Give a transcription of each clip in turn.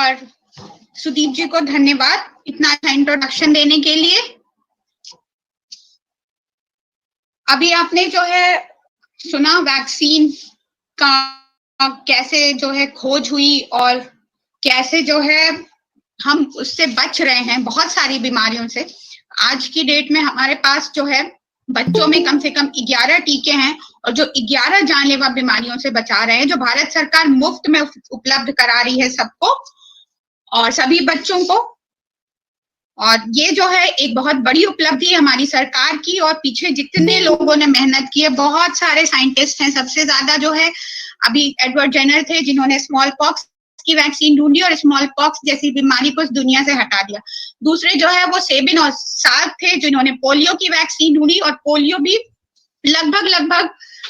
और सुदीप जी को धन्यवाद इतना अच्छा इंट्रोडक्शन देने के लिए। अभी आपने जो है सुना वैक्सीन का कैसे जो है खोज हुई और कैसे जो है हम उससे बच रहे हैं बहुत सारी बीमारियों से। आज की डेट में हमारे पास जो है बच्चों में कम से कम 11 टीके हैं और जो 11 जानलेवा बीमारियों से बचा रहे हैं, जो भारत सरकार मुफ्त में उपलब्ध करा रही है सबको और सभी बच्चों को। और ये जो है एक बहुत बड़ी उपलब्धि है हमारी सरकार की, और पीछे जितने लोगों ने मेहनत की है, बहुत सारे साइंटिस्ट हैं। सबसे ज्यादा जो है अभी एडवर्ड जेनर थे जिन्होंने स्मॉल पॉक्स की वैक्सीन ढूंढी और स्मॉल पॉक्स जैसी बीमारी को इस दुनिया से हटा दिया। दूसरे जो है वो सेबिन और सार्क थे जिन्होंने पोलियो की वैक्सीन ढूंढी, और पोलियो भी लगभग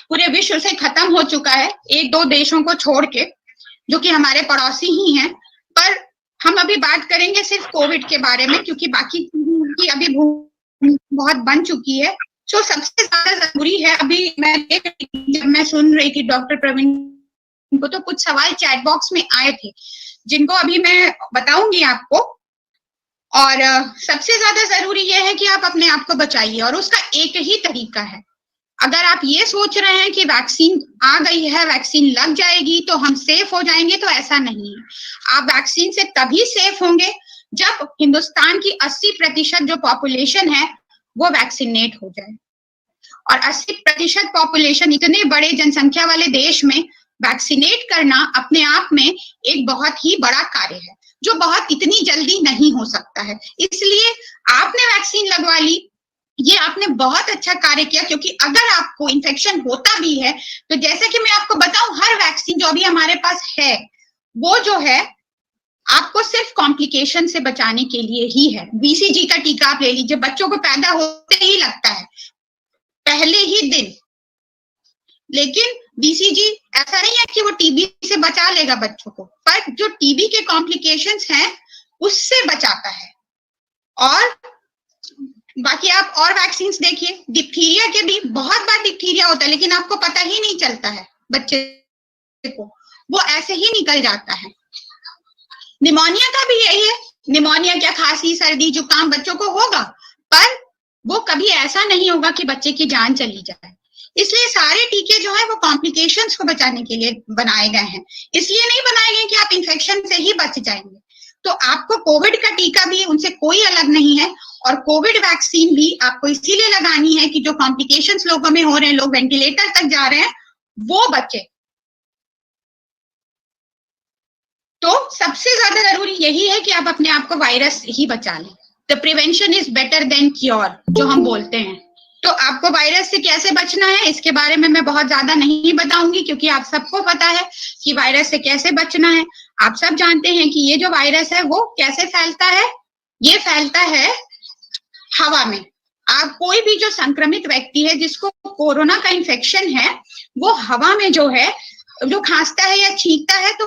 पूरे विश्व से खत्म हो चुका है, एक दो देशों को छोड़ के जो कि हमारे पड़ोसी ही हैं। पर हम अभी बात करेंगे सिर्फ कोविड के बारे में, क्योंकि बाकी की अभी बहुत बन चुकी है। तो सबसे ज्यादा जरूरी है, अभी जब मैं सुन रही थी डॉक्टर प्रवीण को, तो कुछ सवाल चैट बॉक्स में आए थे जिनको अभी मैं बताऊंगी आपको। और सबसे ज्यादा जरूरी यह है कि आप अपने आप को बचाइए, और उसका एक ही तरीका है। अगर आप ये सोच रहे हैं कि वैक्सीन आ गई है, वैक्सीन लग जाएगी तो हम सेफ हो जाएंगे, तो ऐसा नहीं है। आप वैक्सीन से तभी सेफ होंगे जब हिंदुस्तान की 80% जो पॉपुलेशन है वो वैक्सीनेट हो जाए। और 80% पॉपुलेशन इतने बड़े जनसंख्या वाले देश में वैक्सीनेट करना अपने आप में एक बहुत ही बड़ा कार्य है, जो बहुत इतनी जल्दी नहीं हो सकता है। इसलिए आपने वैक्सीन लगवा ली, ये आपने बहुत अच्छा कार्य किया। क्योंकि अगर आपको इन्फेक्शन होता भी है तो जैसे कि मैं आपको बताऊं, हर वैक्सीन जो अभी हमारे पास है वो जो है आपको सिर्फ कॉम्प्लिकेशन से बचाने के लिए ही है। बीसीजी का टीका आप ले लीजिए, बच्चों को पैदा होते ही लगता है पहले ही दिन, लेकिन बीसीजी ऐसा नहीं है कि वो टीबी से बचा लेगा बच्चों को, पर जो टीबी के कॉम्प्लिकेशंस हैं उससे बचाता है। और बाकी आप और वैक्सीन देखिए, डिप्थीरिया के भी बहुत बार डिप्थीरिया होता है लेकिन आपको पता ही नहीं चलता है, बच्चे को वो ऐसे ही निकल जाता है। निमोनिया का भी यही है, निमोनिया क्या, खांसी सर्दी जुकाम बच्चों को होगा, पर वो कभी ऐसा नहीं होगा कि बच्चे की जान चली जाए। इसलिए सारे टीके जो है वो कॉम्प्लिकेशंस को बचाने के लिए बनाए गए हैं, इसलिए नहीं बनाए गए कि आप इन्फेक्शन से ही बच जाएंगे। तो आपको कोविड का टीका भी उनसे कोई अलग नहीं है, और कोविड वैक्सीन भी आपको इसीलिए लगानी है कि जो कॉम्प्लिकेशंस लोगों में हो रहे हैं, लोग वेंटिलेटर तक जा रहे हैं, वो बचे। तो सबसे ज्यादा जरूरी यही है कि आप अपने आप को वायरस ही बचा लें। The prevention is better than cure, जो हम बोलते हैं। तो आपको वायरस से कैसे बचना है इसके बारे में मैं बहुत ज्यादा नहीं बताऊंगी, क्योंकि आप सबको पता है कि वायरस से कैसे बचना है। आप सब जानते हैं कि ये जो वायरस है वो कैसे फैलता है, ये फैलता है हवा में। आप कोई भी जो संक्रमित व्यक्ति है जिसको कोरोना का इन्फेक्शन है, वो हवा में जो है, जो खांसता है या छींकता है, तो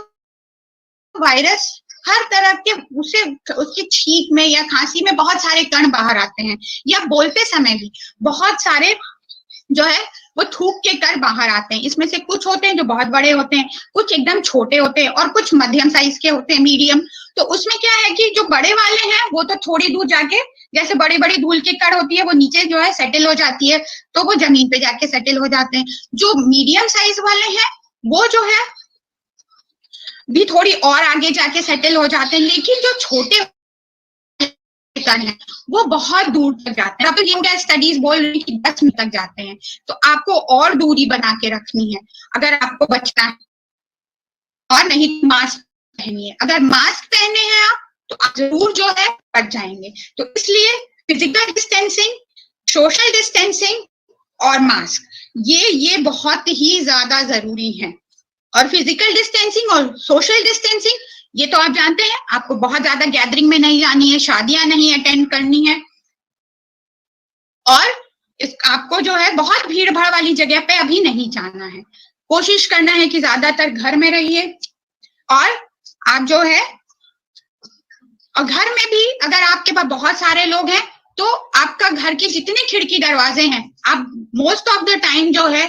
वायरस हर तरह के उसकी छींक में या खांसी में बहुत सारे कण बाहर आते हैं, या बोलते समय भी बहुत सारे जो है वो थूक के कण बाहर आते हैं। इसमें से कुछ होते हैं जो बहुत बड़े होते हैं, कुछ एकदम छोटे होते हैं, और कुछ मध्यम साइज के होते हैं, मीडियम। तो उसमें क्या है कि जो बड़े वाले हैं वो तो थोड़ी दूर जाके, जैसे बड़ी बड़ी धूल की कण होती है वो नीचे जो है सेटल हो जाती है, तो वो जमीन पे जाके सेटल हो जाते हैं। जो मीडियम साइज वाले हैं वो जो है भी थोड़ी और आगे जाके सेटल हो जाते हैं, लेकिन जो छोटे कण हैं वो बहुत दूर तक जाते हैं। अब तो ये स्टडीज बोल रही है कि 10 मीटर तक जाते हैं। तो आपको और दूरी बना के रखनी है अगर आपको बचना है, और नहीं मास्क पहनिए। अगर मास्क पहने हैं आप तो आप जरूर जो है बच जाएंगे। तो इसलिए फिजिकल डिस्टेंसिंग, सोशल डिस्टेंसिंग और मास्क, ये बहुत ही ज्यादा जरूरी है। और फिजिकल डिस्टेंसिंग और सोशल डिस्टेंसिंग ये तो आप जानते हैं, आपको बहुत ज्यादा गैदरिंग में नहीं जानी है, शादियां नहीं अटेंड करनी है, और आपको जो है बहुत भीड़ भाड़ वाली जगह पे अभी नहीं जाना है। कोशिश करना है कि ज्यादातर घर में रहिए। और आप जो है, और घर में भी अगर आपके पास बहुत सारे लोग हैं तो आपका घर के जितने खिड़की दरवाजे हैं आप मोस्ट ऑफ द टाइम जो है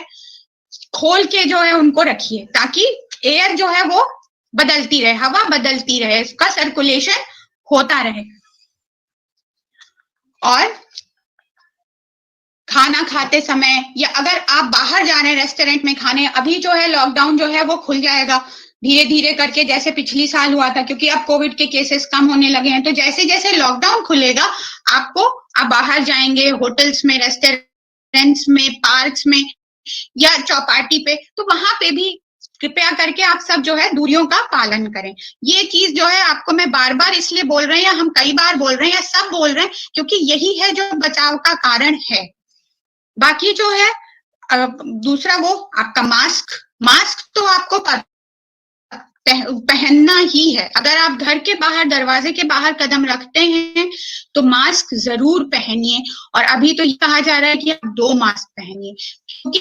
खोल के जो है उनको रखिए, ताकि एयर जो है वो बदलती रहे, हवा बदलती रहे, इसका सर्कुलेशन होता रहे। और खाना खाते समय या अगर आप बाहर जा रहे हैं रेस्टोरेंट में खाने, अभी जो है लॉकडाउन जो है वो खुल जाएगा धीरे धीरे करके, जैसे पिछली साल हुआ था, क्योंकि अब कोविड के केसेस कम होने लगे हैं। तो जैसे जैसे लॉकडाउन खुलेगा आपको, आप बाहर जाएंगे होटल्स में, रेस्टोरेंट्स में, पार्क्स में या चौपाटी पे, तो वहां पे भी कृपया करके आप सब जो है दूरियों का पालन करें। ये चीज जो है आपको मैं बार बार इसलिए बोल रहे हैं, या हम कई बार बोल रहे हैं, या सब बोल रहे हैं, क्योंकि यही है जो बचाव का कारण है। बाकी जो है दूसरा वो आपका मास्क, मास्क तो आपको पहनना ही है। अगर आप घर के बाहर, दरवाजे के बाहर कदम रखते हैं तो मास्क जरूर पहनिए। और अभी तो ये कहा जा रहा है कि आप 2 मास्क पहनिए, क्योंकि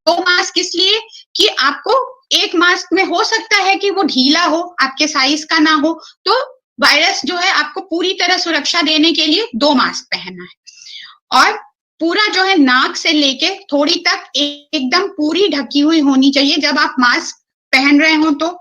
2 मास्क इसलिए कि आपको एक मास्क में हो सकता है कि वो ढीला हो, आपके साइज का ना हो, तो वायरस जो है आपको पूरी तरह सुरक्षा देने के लिए 2 मास्क पहनना है। और पूरा जो है नाक से लेके थोड़ी तक एकदम पूरी ढकी हुई होनी चाहिए। जब आप मास्क पहन रहे हो तो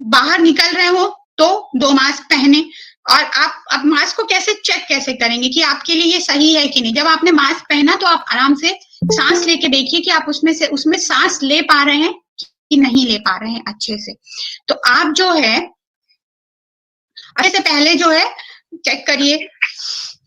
बाहर निकल रहे हो तो 2 मास्क पहने। और आप अब मास्क को चेक कैसे करेंगे कि आपके लिए ये सही है कि नहीं? जब आपने मास्क पहना तो आप आराम से सांस लेके देखिए कि आप उसमें सांस ले पा रहे हैं कि नहीं ले पा रहे हैं अच्छे से। तो आप जो है अच्छे से पहले जो है चेक करिए,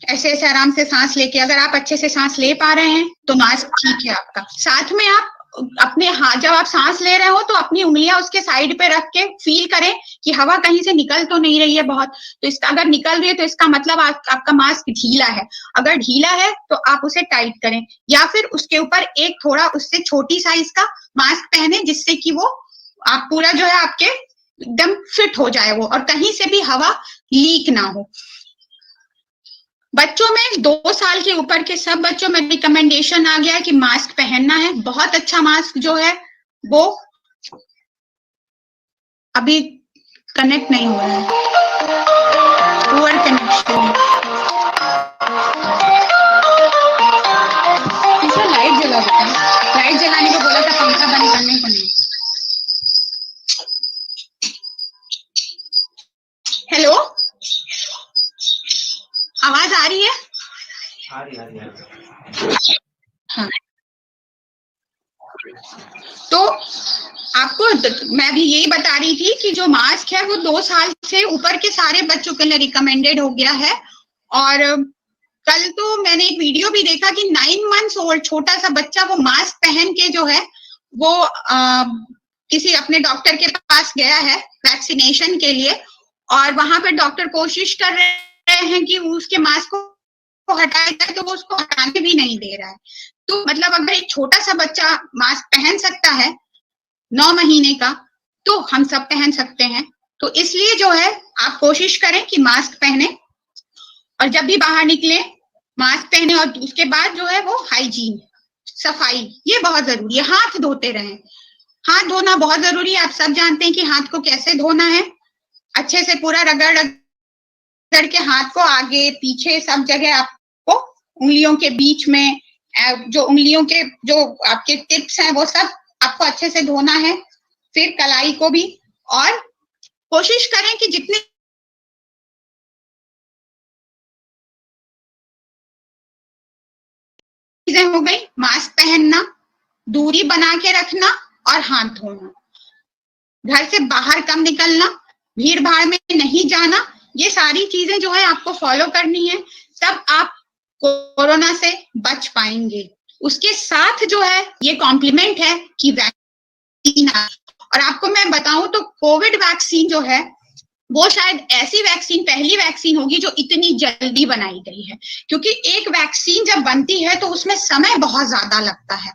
ऐसे ऐसे आराम से सांस लेके। अगर आप अच्छे से सांस ले पा रहे हैं तो मास्क ठीक है आपका। साथ में आप अपने हाथ, जब आप सांस ले रहे हो तो अपनी उंगलियां उसके साइड पे रख के फील करें कि हवा कहीं से निकल तो नहीं रही है बहुत। तो इसका अगर निकल रही है तो इसका मतलब आपका मास्क ढीला है। अगर ढीला है तो आप उसे टाइट करें, या फिर उसके ऊपर एक थोड़ा उससे छोटी साइज का मास्क पहने, जिससे कि वो आप पूरा जो है आपके एकदम फिट हो जाए वो, और कहीं से भी हवा लीक ना हो। बच्चों में 2 साल के ऊपर के सब बच्चों में रिकमेंडेशन आ गया है कि मास्क पहनना है। बहुत अच्छा मास्क जो है वो अभी कनेक्ट नहीं हो रहा है, पुअर कनेक्शन। इसमें लाइट जला देता है, लाइट जलाने को बोला था, पंखा बंद करने को नहीं। हेलो, आवाज आ रही है? आ रही। हाँ, तो आपको मैं भी यही बता रही थी कि जो मास्क है वो 2 साल से ऊपर के सारे बच्चों के लिए रिकमेंडेड हो गया है। और कल तो मैंने एक वीडियो भी देखा कि 9 मंथ्स ओल्ड छोटा सा बच्चा वो मास्क पहन के जो है वो किसी अपने डॉक्टर के पास गया है वैक्सीनेशन के लिए, और वहां पर डॉक्टर कोशिश कर रहे हैं कि उसके मास्क को हटाया जाए, तो वो उसको हटाने भी नहीं दे रहा है। तो मतलब अगर एक छोटा सा बच्चा मास्क पहन सकता है 9 महीने का, तो हम सब पहन सकते हैं। तो इसलिए जो है आप कोशिश करें कि मास्क पहने, और जब भी बाहर निकले मास्क पहने। और उसके बाद जो है वो हाइजीन, सफाई, ये बहुत जरूरी है। हाथ धोते रहें, हाथ धोना बहुत जरूरी है। आप सब जानते हैं कि हाथ को कैसे धोना है। अच्छे से पूरा रगड़ रगड़ के हाथ को आगे पीछे सब जगह आपको, उंगलियों के बीच में, जो उंगलियों के जो आपके टिप्स हैं वो सब आपको अच्छे से धोना है। फिर कलाई को भी। और कोशिश करें कि जितने चीजें हो गई, मास्क पहनना, दूरी बना के रखना और हाथ धोना, घर से बाहर कम निकलना, भीड़ भाड़ में नहीं जाना, ये सारी चीजें जो है आपको फॉलो करनी है, तब आप कोरोना से बच पाएंगे। उसके साथ जो है ये कॉम्प्लीमेंट है कि वैक्सीन। और आपको मैं बताऊं तो कोविड वैक्सीन जो है वो शायद ऐसी वैक्सीन पहली वैक्सीन होगी जो इतनी जल्दी बनाई गई है, क्योंकि एक वैक्सीन जब बनती है तो उसमें समय बहुत ज्यादा लगता है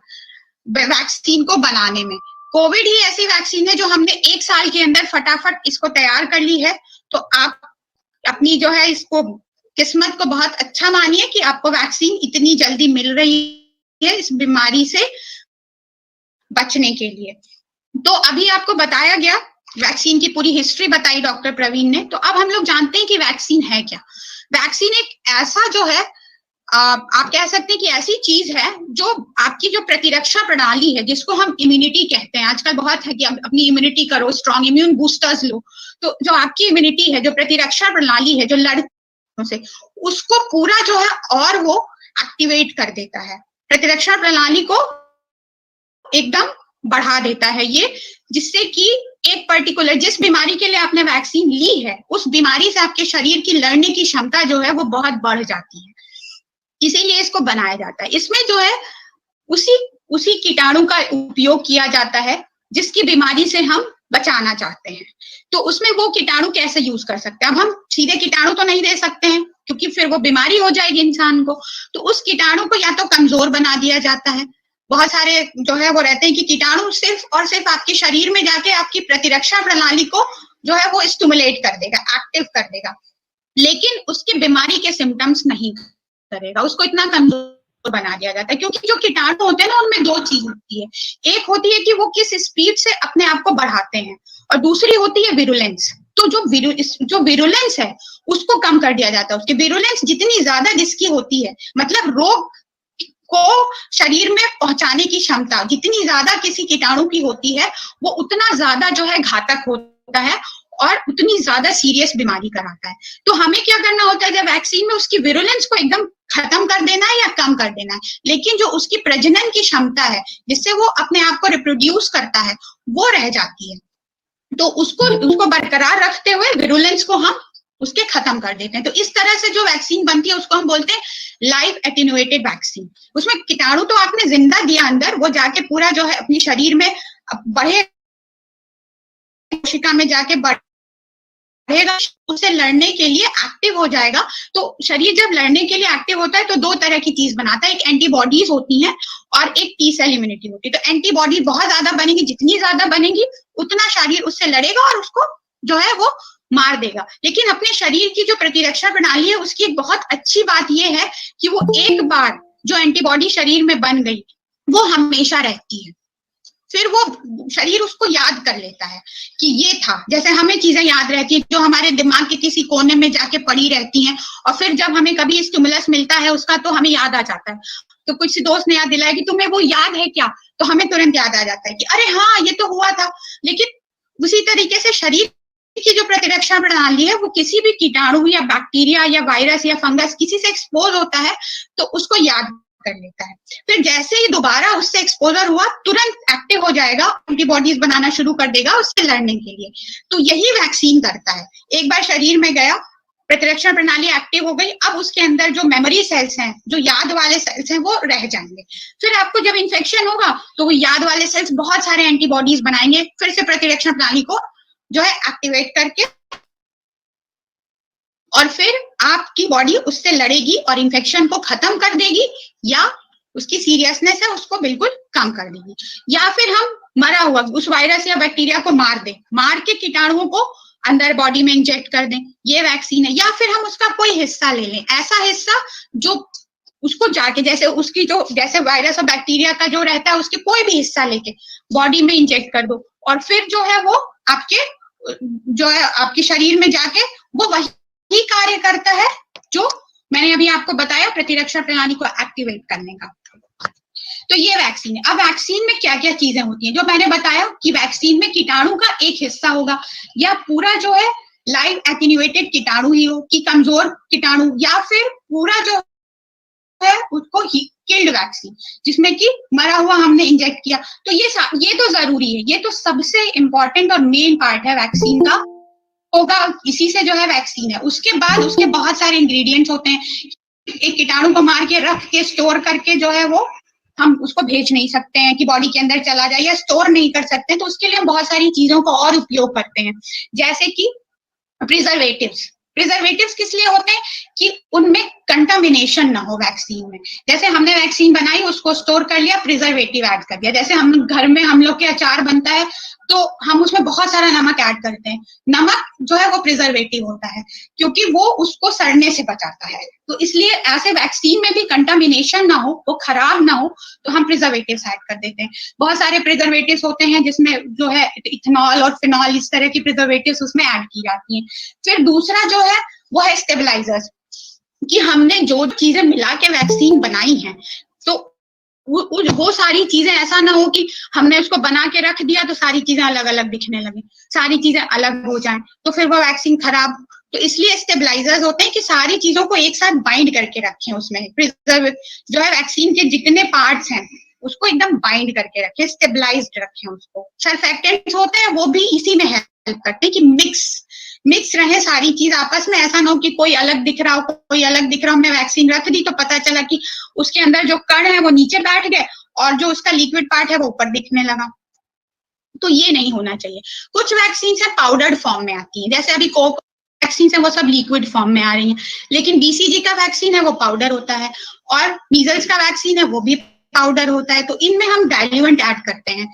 वैक्सीन को बनाने में। कोविड ही ऐसी वैक्सीन है जो हमने 1 साल के अंदर फटाफट इसको तैयार कर ली है। तो आप अपनी जो है इसको किस्मत को बहुत अच्छा मानिए कि आपको वैक्सीन इतनी जल्दी मिल रही है इस बीमारी से बचने के लिए। तो अभी आपको बताया गया, वैक्सीन की पूरी हिस्ट्री बताई डॉक्टर प्रवीण ने। तो अब हम लोग जानते हैं कि वैक्सीन है क्या। वैक्सीन एक ऐसा जो है आप कह सकते हैं कि ऐसी चीज है जो आपकी जो प्रतिरक्षा प्रणाली है, जिसको हम इम्यूनिटी कहते हैं, आजकल बहुत है कि अपनी इम्यूनिटी करो, स्ट्रॉन्ग इम्यून बूस्टर्स लो, तो जो आपकी इम्यूनिटी है, जो प्रतिरक्षा प्रणाली है, जो लड़ने से, उसको पूरा जो है और वो एक्टिवेट कर देता है, प्रतिरक्षा प्रणाली को एकदम बढ़ा देता है ये, जिससे कि एक पर्टिकुलर जिस बीमारी के लिए आपने वैक्सीन ली है, उस बीमारी से आपके शरीर की लड़ने की क्षमता जो है वो बहुत बढ़ जाती है, इसीलिए इसको बनाया जाता है। इसमें जो है उसी उसी कीटाणु का उपयोग किया जाता है जिसकी बीमारी से हम बचाना चाहते हैं। तो उसमें वो कीटाणु कैसे यूज कर सकते हैं? अब हम सीधे कीटाणु तो नहीं दे सकते हैं, क्योंकि फिर वो बीमारी हो जाएगी इंसान को। तो उस कीटाणु को या तो कमजोर बना दिया जाता है, बहुत सारे जो है वो रहते हैं कि कीटाणु सिर्फ और सिर्फ आपके शरीर में जाके आपकी प्रतिरक्षा प्रणाली को जो है वो स्टिमुलेट कर देगा, एक्टिव कर देगा, लेकिन उसकी बीमारी के सिम्टम्स नहीं करेगा, उसको इतना कमजोर बना दिया जाता है। क्योंकि जो कीटाणु होते हैं ना, उनमें दो चीज होती है, एक होती है कि वो किस स्पीड से अपने आप को बढ़ाते हैं, और दूसरी होती है विरुलेंस। तो जो विरुलेंस है उसको कम कर दिया जाता है। उसकी विरुलेंस जितनी ज्यादा जिसकी होती है, मतलब रोग को शरीर में पहुंचाने की क्षमता जितनी ज्यादा किसी कीटाणु की होती है, वो उतना ज्यादा जो है घातक होता है और उतनी ज्यादा सीरियस बीमारी कराता है। तो हमें क्या करना होता है, जब वैक्सीन में उसकी विरुलेंस को एकदम खत्म कर देना है या कम कर देना है, लेकिन जो उसकी प्रजनन की क्षमता है, जिससे वो अपने आप को रिप्रोड्यूस करता है, वो रह जाती है। तो उसको बरकरार रखते हुए विरुलेंस को हम उसके खत्म कर देते हैं। तो इस तरह से जो वैक्सीन बनती है उसको हम बोलते हैं लाइव एटेन्युएटेड वैक्सीन। उसमें कीटाणु तो आपने जिंदा दिया अंदर, वो जाके पूरा जो है अपनी शरीर में बढ़े, कोशिका में जाके बढ़ेगा, उससे लड़ने के लिए एक्टिव हो जाएगा। तो शरीर जब लड़ने के लिए एक्टिव होता है तो दो तरह की चीज बनाता है, एक एंटीबॉडीज होती हैं और एक टी सेल इम्यूनिटी होती है। तो एंटीबॉडी बहुत ज्यादा बनेगी, जितनी ज्यादा बनेगी उतना शरीर उससे लड़ेगा और उसको जो है वो मार देगा। लेकिन अपने शरीर की जो प्रतिरक्षा प्रणाली है, उसकी एक बहुत अच्छी बात यह है कि वो एक बार जो एंटीबॉडी शरीर में बन गई, वो हमेशा रहती है, फिर वो शरीर उसको याद कर लेता है कि ये था। जैसे हमें चीजें याद रहती है जो हमारे दिमाग के किसी कोने में जाके पड़ी रहती हैं, और फिर जब हमें कभी स्टिमुलस मिलता है उसका, तो हमें याद आ जाता है। तो कुछ दोस्त ने याद दिलाया कि तुम्हें वो याद है क्या, तो हमें तुरंत याद आ जाता है कि अरे हाँ, ये तो हुआ था। लेकिन उसी तरीके से शरीर की जो प्रतिरक्षा प्रणाली है, वो किसी भी कीटाणु या बैक्टीरिया या वायरस या फंगस किसी से एक्सपोज होता है तो उसको याद कर लेता है। फिर जैसे ही दोबारा उससे एक्सपोजर हुआ, तुरंत एक्टिव हो जाएगा, एंटीबॉडीज बनाना शुरू कर देगा उससे लड़ने के लिए। तो यही वैक्सीन करता है। एक बार शरीर में गया, प्रतिरक्षा प्रणाली एक्टिव हो गई, अब उसके अंदर जो मेमोरी सेल्स हैं, जो याद वाले सेल्स हैं, वो रह जाएंगे। फिर आपको जब इन्फेक्शन होगा तो वो याद वाले सेल्स बहुत सारे एंटीबॉडीज बनाएंगे, फिर से प्रतिरक्षा प्रणाली को जो है एक्टिवेट करके, और फिर आपकी बॉडी उससे लड़ेगी और इन्फेक्शन को खत्म कर देगी, या उसकी सीरियसनेस है उसको बिल्कुल कम कर देगी। या फिर हम मरा हुआ उस वायरस या बैक्टीरिया को मार दें, मार के कीटाणुओं को अंदर बॉडी में इंजेक्ट कर दें, ये वैक्सीन है। या फिर हम उसका कोई हिस्सा ले लें, ऐसा हिस्सा जो उसको जाके, जैसे उसकी जो, जैसे वायरस और बैक्टीरिया का जो रहता है, उसके कोई भी हिस्सा लेके बॉडी में इंजेक्ट कर दो, और फिर जो है वो आपके जो है आपके शरीर में जाके वो वही कार्य करता है जो मैंने अभी आपको बताया, प्रतिरक्षा प्रणाली को एक्टिवेट करने का। तो ये वैक्सीन है। अब वैक्सीन में क्या क्या चीजें होती हैं, जो मैंने बताया कि वैक्सीन में कीटाणु का एक हिस्सा होगा, या पूरा जो है लाइव एटेन्युएटेड कीटाणु ही हो, कि कमजोर कीटाणु, या फिर पूरा जो है उसको किल्ड वैक्सीन, जिसमें कि मरा हुआ हमने इंजेक्ट किया। तो ये तो जरूरी है, ये तो सबसे इंपॉर्टेंट और मेन पार्ट है वैक्सीन का, होगा, इसी से जो है वैक्सीन है। उसके बाद उसके बहुत सारे इंग्रेडिएंट्स होते हैं। एक कीटाणु को मार के रख के स्टोर करके जो है वो हम उसको भेज नहीं सकते हैं कि बॉडी के अंदर चला जाए, या स्टोर नहीं कर सकते हैं। तो उसके लिए हम बहुत सारी चीजों का और उपयोग करते हैं, जैसे कि प्रिजर्वेटिव्स। प्रिजर्वेटिव्स किस लिए होते हैं कि उनमें कंटामिनेशन ना हो वैक्सीन में। जैसे हमने वैक्सीन बनाई, उसको स्टोर कर लिया, प्रिजर्वेटिव ऐड कर दिया। जैसे हम घर में हम लोग के अचार बनता है तो हम उसमें बहुत सारा नमक ऐड करते हैं, नमक जो है वो प्रिजर्वेटिव होता है, क्योंकि वो उसको सड़ने से बचाता है। तो इसलिए ऐसे वैक्सीन में भी कंटामिनेशन ना हो, वो खराब ना हो, तो हम प्रिजर्वेटिव्स ऐड कर देते हैं। बहुत सारे प्रिजर्वेटिव्स होते हैं जिसमें जो है इथेनॉल और फिनॉल, इस तरह की प्रिजर्वेटिव्स उसमें ऐड की जाती हैं। फिर दूसरा जो है वो है स्टेबलाइजर्स। कि हमने जो चीजें मिला के वैक्सीन बनाई है, तो वो सारी चीजें, ऐसा ना हो कि हमने उसको बना के रख दिया तो सारी चीजें अलग अलग दिखने लगी, सारी चीजें अलग हो जाएं तो फिर वो वैक्सीन खराब। तो इसलिए स्टेबलाइजर्स होते हैं कि सारी चीजों को एक साथ बाइंड करके रखें, उसमें प्रिजर्व जो है वैक्सीन के जितने पार्ट्स हैं उसको एकदम बाइंड करके रखें, स्टेबलाइज्ड रखें उसको। सरफेक्टेंट्स होते हैं वो भी इसी में हेल्प करते हैं कि मिक्स रहे सारी चीज आपस में, ऐसा ना हो कि कोई अलग दिख रहा हो कोई अलग दिख रहा हो। हमने वैक्सीन रख दी तो पता चला कि उसके अंदर जो कण है वो नीचे बैठ गए और जो उसका लिक्विड पार्ट है वो ऊपर दिखने लगा। तो ये नहीं होना चाहिए। कुछ वैक्सीन है पाउडर्ड फॉर्म में आती है, जैसे अभी कोक वैक्सीन है वो सब लिक्विड फॉर्म में आ रही है, लेकिन बीसीजी का वैक्सीन है वो पाउडर होता है, और मीजल्स का वैक्सीन है वो भी पाउडर होता है। तो इनमें हम डाइल्यूएंट ऐड करते हैं,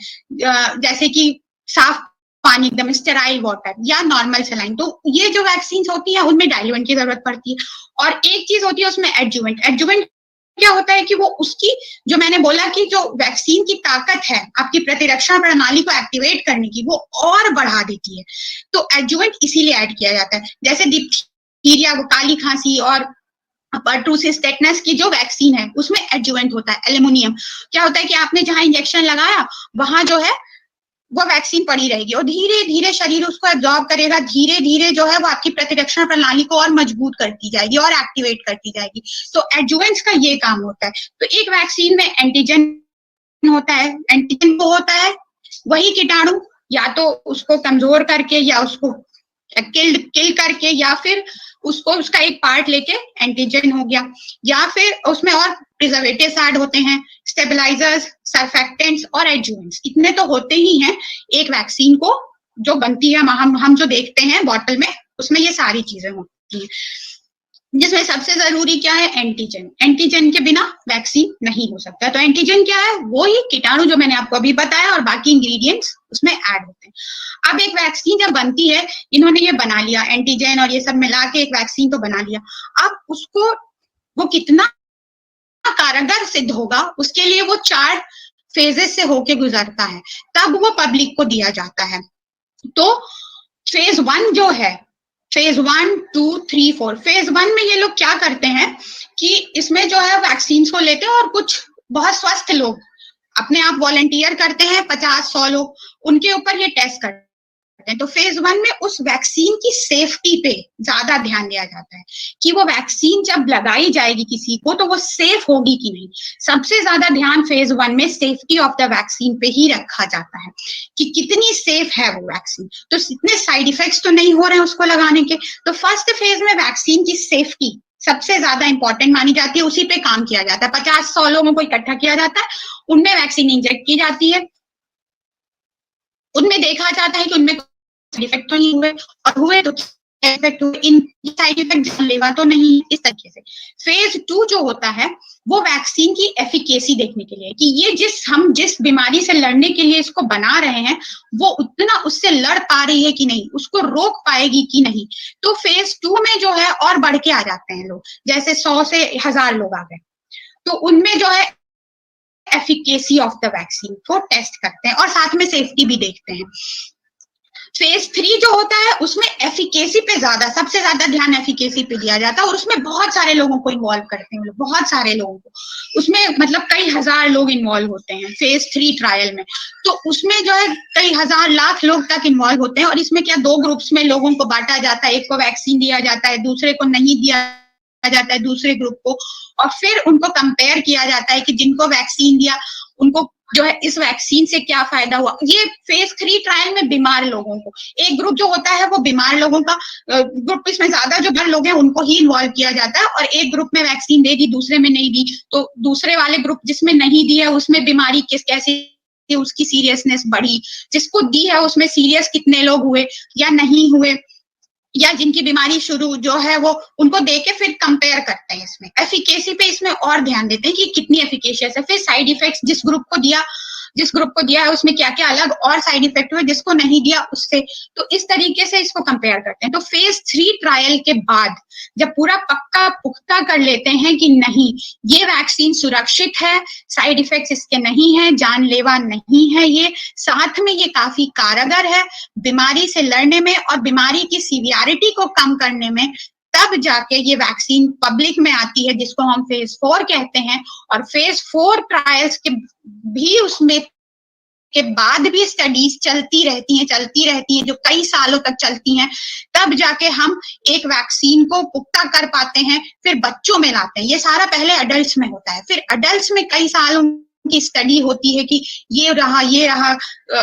जैसे कि साफ पानी, एकदम स्टेराइल वाटर या नॉर्मल सलाइन। तो ये जो वैक्सीन होती है उनमें डाइल्यूएंट की जरूरत पड़ती है। और एक चीज होती है उसमें एडजुवेंट। एडजुवेंट क्या होता है कि वो उसकी, जो मैंने बोला कि जो वैक्सीन की ताकत है आपकी प्रतिरक्षा प्रणाली को एक्टिवेट करने की, वो और बढ़ा देती है। तो एडजुवेंट इसीलिए ऐड किया जाता है। जैसे डिप्थीरिया, वो काली खांसी और पर्टूसिस टेटनस की जो वैक्सीन है उसमें एडजुवेंट होता है एल्युमिनियम। क्या होता है कि आपने जहां इंजेक्शन लगाया वहां जो है वो वैक्सीन पड़ी रहेगी और धीरे धीरे शरीर उसको एब्जॉर्ब करेगा, धीरे धीरे जो है वो आपकी प्रतिरक्षण प्रणाली को और मजबूत करती जाएगी और एक्टिवेट करती जाएगी। तो एडजुवेंट्स का ये काम होता है। तो एक वैक्सीन में एंटीजन होता है, एंटीजन वो होता है वही कीटाणु, या तो उसको कमजोर करके या उसको किल करके, या फिर उसको उसका एक पार्ट लेके एंटीजन हो गया, या फिर उसमें और प्रिजर्वेटिव्स ऐड होते हैं, स्टेबलाइजर्स, सरफेक्टेंट्स और एडजुवेंट्स, इतने तो होते ही हैं एक वैक्सीन को जो बनती है। हम जो देखते हैं बॉटल में उसमें ये सारी चीजें होती हैं, जिसमें सबसे जरूरी क्या है, एंटीजन। एंटीजन के बिना वैक्सीन नहीं हो सकता। तो एंटीजन क्या है, वो ही कीटाणु जो मैंने आपको अभी बताया और बाकी इंग्रेडिएंट्स उसमें ऐड होते हैं। अब एक वैक्सीन जब बनती है, इन्होंने ये बना लिया एंटीजन और ये सब मिला के एक वैक्सीन तो बना लिया। अब उसको वो कितना कारगर सिद्ध होगा उसके लिए वो 4 फेजेस से होके गुजरता है, तब वो पब्लिक को दिया जाता है। तो फेज 1 जो है, फेज 1, 2, 3, 4, फेज 1 में ये लोग क्या करते हैं कि इसमें जो है वैक्सीन को लेते हैं और कुछ बहुत स्वस्थ लोग अपने आप वॉलंटियर करते हैं, 50-100 लोग, उनके ऊपर ये टेस्ट करते हैं। तो फेज 1 में उस वैक्सीन की सेफ्टी पे ज्यादा ध्यान दिया जाता है कि वो वैक्सीन जब लगाई जाएगी किसी को तो वो सेफ होगी कि नहीं। सबसे ज्यादा ध्यान फेज 1 में सेफ्टी ऑफ द वैक्सीन पे ही रखा जाता है कि कितनी सेफ है वो वैक्सीन, तो इतने साइड इफेक्ट्स तो नहीं हो रहे हैं उसको लगाने के। तो फर्स्ट फेज में वैक्सीन की सेफ्टी सबसे ज्यादा इंपॉर्टेंट मानी जाती है, उसी पे काम किया जाता है। 50-100 लोगों को इकट्ठा किया जाता है, उनमें वैक्सीन इंजेक्ट की जाती है, उनमें देखा जाता है कि उनमें साइड इफेक्ट तो नहीं हुए, और हुए तो इफेक्ट हुए, इन साइड इफेक्ट जानलेवा तो नहीं, इस तरीके से। फेज 2 जो होता है वो वैक्सीन की एफिकेसी देखने के लिए कि ये हम जिस बीमारी से लड़ने के लिए इसको बना रहे हैं वो उतना उससे लड़ पा रही है कि नहीं, उसको रोक पाएगी कि नहीं। तो फेज 2 में जो है और बढ़ के आ जाते हैं लोग, जैसे 100 से 1000 लोग आ गए, तो उनमें जो है एफिकेसी ऑफ द वैक्सीन को टेस्ट करते हैं और साथ में सेफ्टी भी देखते हैं। फेज 3 जो होता है उसमें एफिकेसी पे सबसे ज्यादा ध्यान एफिकेसी पे दिया जाता है, और उसमें बहुत सारे लोगों को इन्वॉल्व करते हैं, बहुत सारे लोगों को, उसमें मतलब कई हजार लोग इन्वॉल्व होते हैं फेज 3 ट्रायल में। तो उसमें जो है कई हजार लाख लोग तक इन्वॉल्व होते हैं, और इसमें क्या 2 ग्रुप्स में लोगों को बांटा जाता है, एक को वैक्सीन दिया जाता है, दूसरे को नहीं दिया जाता है, दूसरे ग्रुप को, और फिर उनको कंपेयर किया जाता है कि जिनको वैक्सीन दिया उनको जो है इस वैक्सीन से क्या फायदा हुआ। ये फेज 3 ट्रायल में बीमार लोगों को, एक ग्रुप जो होता है वो बीमार लोगों का ग्रुप, इसमें ज्यादा जो बीमार लोग हैं उनको ही इन्वॉल्व किया जाता है, और एक ग्रुप में वैक्सीन दे दी दूसरे में नहीं दी, तो दूसरे वाले ग्रुप जिसमें नहीं दी है उसमें बीमारी कैसी उसकी सीरियसनेस बढ़ी, जिसको दी है उसमें सीरियस कितने लोग हुए या नहीं हुए, या जिनकी बीमारी शुरू जो है वो उनको देके फिर कंपेयर करते हैं। इसमें एफिकेसी पे इसमें और ध्यान देते हैं कि कितनी एफिकेशियस है। फिर साइड इफेक्ट्स जिस ग्रुप को दिया है उसमें क्या क्या अलग और साइड इफेक्ट हुए, जिसको नहीं दिया उससे, तो इस तरीके से इसको कंपेयर करते हैं। तो फेज 3 ट्रायल के बाद जब पूरा पक्का पुख्ता कर लेते हैं कि नहीं ये वैक्सीन सुरक्षित है, साइड इफेक्ट्स इसके नहीं है, जानलेवा नहीं है, ये साथ में ये काफी कारगर है बीमारी से लड़ने में और बीमारी की सीवियरिटी को कम करने में, तब जाके ये वैक्सीन पब्लिक में आती है, जिसको हम फेज 4 कहते हैं। और फेज 4 ट्रायल्स के भी उसमें के बाद भी स्टडीज चलती रहती हैं, जो कई सालों तक चलती हैं। तब जाके हम एक वैक्सीन को पुख्ता कर पाते हैं, फिर बच्चों में लाते हैं। ये सारा पहले अडल्ट्स में होता है, फिर अडल्ट्स में कई सालों की स्टडी होती है कि ये रहा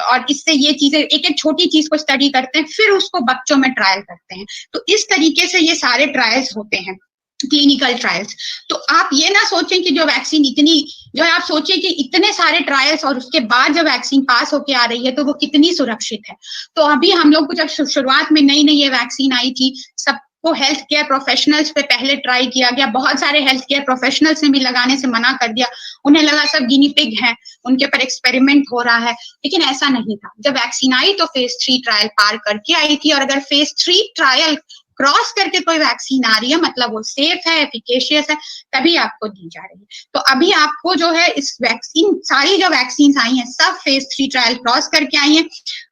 और इससे ये चीजें, एक एक छोटी चीज को स्टडी करते हैं, फिर उसको बच्चों में ट्रायल करते हैं। तो इस तरीके से ये सारे ट्रायल्स होते हैं, क्लिनिकल ट्रायल्स। तो आप ये ना सोचें कि जो वैक्सीन इतनी, जो आप सोचें कि इतने सारे ट्रायल्स और उसके बाद जब वैक्सीन पास होके आ रही है तो वो कितनी सुरक्षित है। तो अभी हम लोग को जब शुरुआत में नई ये वैक्सीन आई थी, सबको हेल्थ केयर प्रोफेशनल्स पे पहले ट्राई किया गया, बहुत सारे हेल्थ केयर प्रोफेशनल्स ने भी लगाने से मना कर दिया। उन्हें लगा सब गिनी पिग हैं, उनके पर एक्सपेरिमेंट हो रहा है, लेकिन ऐसा नहीं था। जब वैक्सीन आई तो फेज 3 ट्रायल पार करके आई थी, और अगर फेज 3 ट्रायल क्रॉस करके कोई वैक्सीन आ रही है, मतलब वो सेफ है, एफिकेशियस है, तभी आपको दी जा रही है। तो अभी आपको जो है इस वैक्सीन, सारी जो वैक्सीन आई हैं सब फेज 3 ट्रायल क्रॉस करके आई हैं।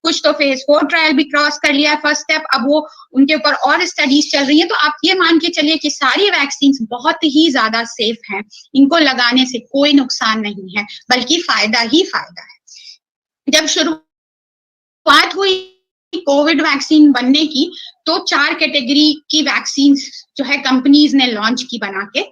कुछ तो फेज 4 ट्रायल भी क्रॉस कर लिया है फर्स्ट स्टेप, अब वो उनके ऊपर और स्टडीज चल रही है। तो आप ये मान के चलिए कि सारी वैक्सीन बहुत ही ज्यादा सेफ हैं, इनको लगाने से कोई नुकसान नहीं है, बल्कि फायदा ही फायदा है। जब शुरुआत हुई कोविड वैक्सीन बनने की, तो 4 कैटेगरी की वैक्सीन जो है कंपनीज ने लॉन्च की बना के,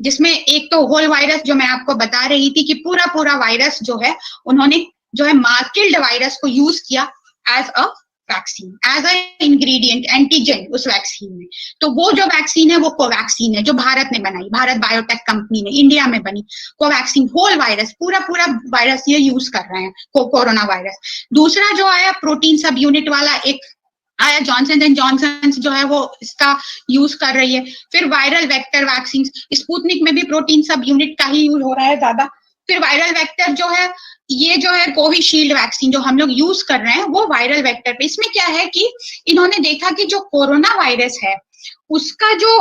जिसमें एक तो होल वायरस, जो मैं आपको बता रही थी कि पूरा वायरस जो है उन्होंने जो है मार्किल्ड वायरस को यूज किया as a vaccine, as a ingredient, antigen उस वैक्सीन में। तो वो जो वैक्सीन है वो कोवैक्सीन है, जो भारत ने बनाई, भारत बायोटेक कंपनी ने इंडिया में बनी कोवैक्सीन। होल वायरस, पूरा वायरस ये यूज कर रहे हैं, कोरोना वायरस। दूसरा जो आया प्रोटीन सब यूनिट वाला एक आया, जॉनसन एंड जॉनसन जो है वो इसका यूज कर रही है। फिर वायरल वेक्टर वैक्सीन, स्पुतनिक में भी प्रोटीन सब यूनिट का ही यूज हो रहा है ज्यादा। फिर वायरल वेक्टर जो है, ये जो है कोविशील्ड वैक्सीन जो हम लोग यूज कर रहे हैं, वो वायरल वेक्टर पे। इसमें क्या है कि इन्होंने देखा कि जो कोरोना वायरस है उसका जो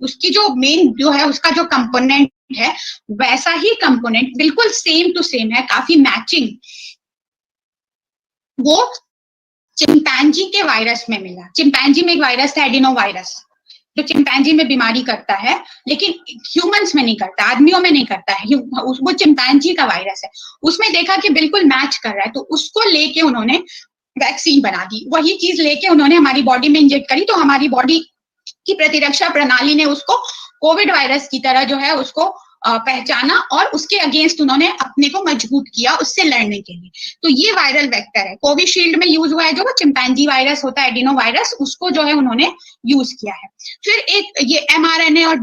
उसकी जो मेन जो है, उसका जो कंपोनेंट है, वैसा ही कंपोनेंट बिल्कुल सेम टू सेम है, काफी मैचिंग, वो चिंपैंजी के वायरस में मिला। चिंपैंजी में एक वायरस था एडिनो वायरस, जो चिंपैंजी में बीमारी करता है, लेकिन ह्यूमंस में नहीं करता, आदमियों में नहीं करता है, वो चिंपैंजी का वायरस है। उसमें देखा कि बिल्कुल मैच कर रहा है, तो उसको लेके उन्होंने वैक्सीन बना दी। वही चीज लेके उन्होंने हमारी बॉडी में इंजेक्ट करी, तो हमारी बॉडी की प्रतिरक्षा प्रणाली ने उसको कोविड वायरस की तरह जो है उसको पहचाना, और उसके अगेंस्ट उन्होंने अपने को मजबूत किया उससे लड़ने के लिए। तो ये वायरल वेक्टर है, कोविशील्ड में यूज हुआ है जो चिंपैंजी वायरस होता है, एडिनो वायरस, उसको जो है उन्होंने यूज किया है। फिर एक ये mRNA और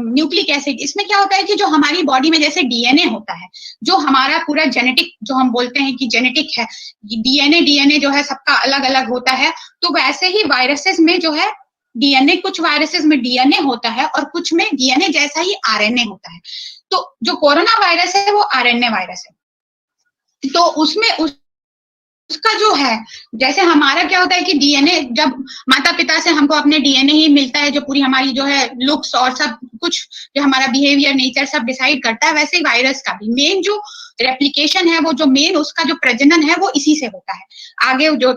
न्यूक्लिक एसिड, इसमें क्या होता है कि जो हमारी बॉडी में जैसे डीएनए होता है, जो हमारा पूरा जेनेटिक, जो हम बोलते हैं कि जेनेटिक है, डीएनए जो है सबका अलग अलग होता है, तो वैसे ही वायरसेस में जो है डीएनए, कुछ वायरसेस में डीएनए होता है और कुछ में डीएनए जैसा ही आरएनए होता है। तो जो कोरोना वायरस है वो आरएनए वायरस है। तो उसमें उसका जो है, जैसे हमारा क्या होता है कि डीएनए, जब माता पिता से हमको अपने डीएनए ही मिलता है, जो पूरी हमारी जो है लुक्स और सब कुछ, जो हमारा बिहेवियर, नेचर सब डिसाइड करता है, वैसे ही वायरस का भी मेन जो रेप्लिकेशन है, वो जो मेन उसका जो प्रजनन है वो इसी से होता है। आगे जो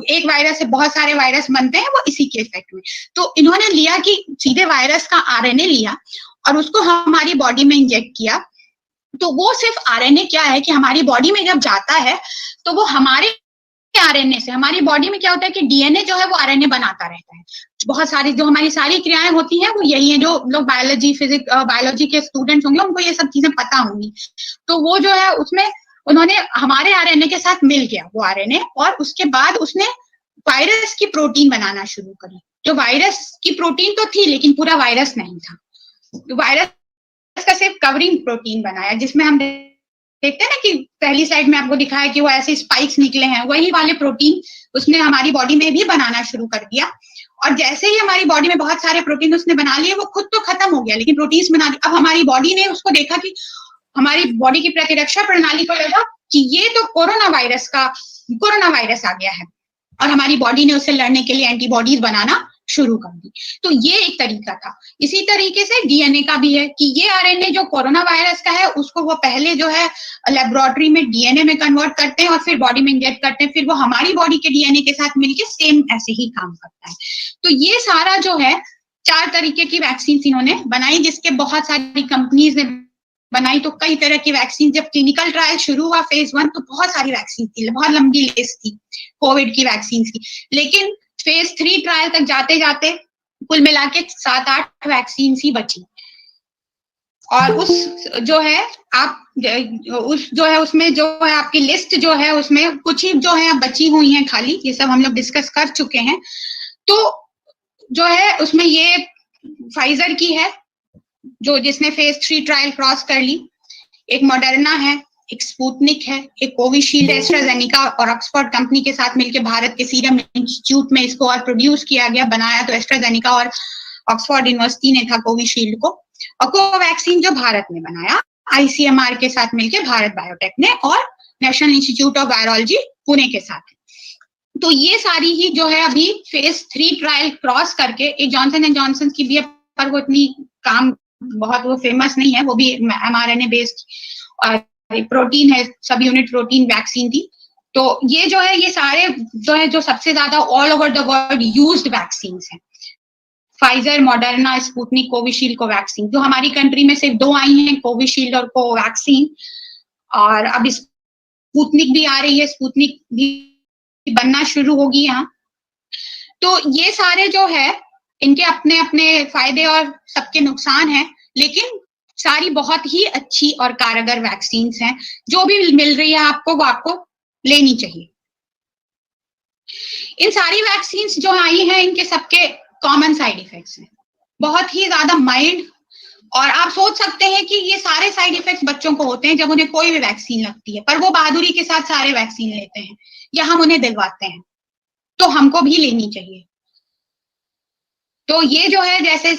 एक वायरस से बहुत सारे वायरस बनते हैं, वो इसी के इफेक्ट में। तो इन्होंने लिया कि सीधे वायरस का आरएनए लिया और उसको हमारी बॉडी में इंजेक्ट किया। तो वो सिर्फ आरएनए क्या है कि हमारी बॉडी में जब जाता है तो वो हमारे आरएनए से, हमारी बॉडी में क्या होता है कि डीएनए जो है वो आरएनए बनाता रहता है। बहुत सारी जो हमारी सारी क्रियाएं होती हैं वो यही है, जो लोग बायोलॉजी, फिजिक्स, बायोलॉजी के स्टूडेंट्स होंगे उनको ये सब चीजें पता होंगी। तो वो जो है उसमें उन्होंने हमारे आरएनए के साथ मिल गया वो आरएनए, और उसके बाद उसने वायरस की प्रोटीन बनाना शुरू करी। जो वायरस की प्रोटीन तो थी, लेकिन पूरा वायरस नहीं था। वायरस का सिर्फ कवरिंग प्रोटीन बनाया, जिसमें हम देखते हैं ना कि पहली स्लाइड में आपको दिखाया कि वो ऐसे स्पाइक्स निकले हैं, वही वाले प्रोटीन उसने हमारी बॉडी में भी बनाना शुरू कर दिया। और जैसे ही हमारी बॉडी में बहुत सारे प्रोटीन उसने बना लिए, वो खुद तो खत्म हो गया, लेकिन प्रोटीन्स बना दिए। अब हमारी बॉडी ने उसको देखा कि हमारी बॉडी की प्रतिरक्षा प्रणाली को लगा कि ये तो कोरोना वायरस आ गया है, और हमारी बॉडी ने उससे लड़ने के लिए एंटीबॉडीज बनाना शुरू कर दी। तो ये एक तरीका था। इसी तरीके से डीएनए का भी है कि ये आरएनए जो कोरोना वायरस का है उसको वो पहले जो है लेबोरेटरी में डीएनए में कन्वर्ट करते हैं और फिर बॉडी में इंजेक्ट करते हैं, फिर वो हमारी बॉडी के डीएनए के साथ मिलके सेम ऐसे ही काम करता है। तो ये सारा जो है 4 तरीके की वैक्सीन इन्होंने बनाई, जिसके बहुत सारी कंपनीज ने बनाई। तो कई तरह की वैक्सीन, जब क्लिनिकल ट्रायल शुरू हुआ फेज 1 तो बहुत सारी वैक्सीन थी, बहुत लंबी लिस्ट थी कोविड की वैक्सीन की। लेकिन फेज 3 ट्रायल तक जाते जाते कुल मिला के 7-8 वैक्सीन ही बची। और उस जो है आप उस जो है उसमें जो है आपकी लिस्ट जो है उसमें कुछ ही जो है बची हुई है खाली, ये सब हम लोग डिस्कस कर चुके हैं। तो जो है उसमें ये फाइजर की है जो जिसने फेज 3 ट्रायल क्रॉस कर ली, एक मॉडर्ना है, एक स्पुतनिक है, एक कोविशील्ड, एस्ट्राजेनेका और ऑक्सफोर्ड कंपनी के साथ मिलकर भारत के सीरम इंस्टीट्यूट में इसको और प्रोड्यूस किया गया। बनाया तो एस्ट्राजेनेका और ऑक्सफोर्ड यूनिवर्सिटी ने था कोविशील्ड को, और कोवैक्सीन जो भारत ने बनाया आईसीएमआर के साथ मिलकर भारत बायोटेक ने और national institute of virology Pune के साथ। तो ये सारी ही जो है अभी फेज 3 ट्रायल क्रॉस करके, एक जॉनसन एंड जॉनसन की भी पर वो इतनी काम बहुत वो फेमस नहीं है, वो भी mRNA बेस्ड और प्रोटीन है, सब यूनिट प्रोटीन वैक्सीन थी। तो ये जो है ये सारे जो है जो सबसे ज्यादा all over the world used vaccine हैं, Pfizer, Moderna, Sputnik, Covishield, Covaxin. जो हमारी कंट्री में सिर्फ 2 आई हैं, कोविशील्ड और कोवैक्सीन, और अब स्पुतनिक भी आ रही है, स्पुतनिक भी बनना शुरू होगी यहाँ। तो ये सारे जो है इनके अपने अपने फायदे और सबके नुकसान हैं, लेकिन सारी बहुत ही अच्छी और कारगर वैक्सीन हैं। जो भी मिल रही है आपको वो आपको लेनी चाहिए। इन सारी वैक्सीन जो आई हैं इनके सबके कॉमन साइड इफेक्ट्स हैं, बहुत ही ज्यादा माइल्ड। और आप सोच सकते हैं कि ये सारे साइड इफेक्ट्स बच्चों को होते हैं जब उन्हें कोई भी वैक्सीन लगती है, पर वो बहादुरी के साथ सारे वैक्सीन लेते हैं या हम उन्हें दिलवाते हैं, तो हमको भी लेनी चाहिए। तो ये जो है जैसे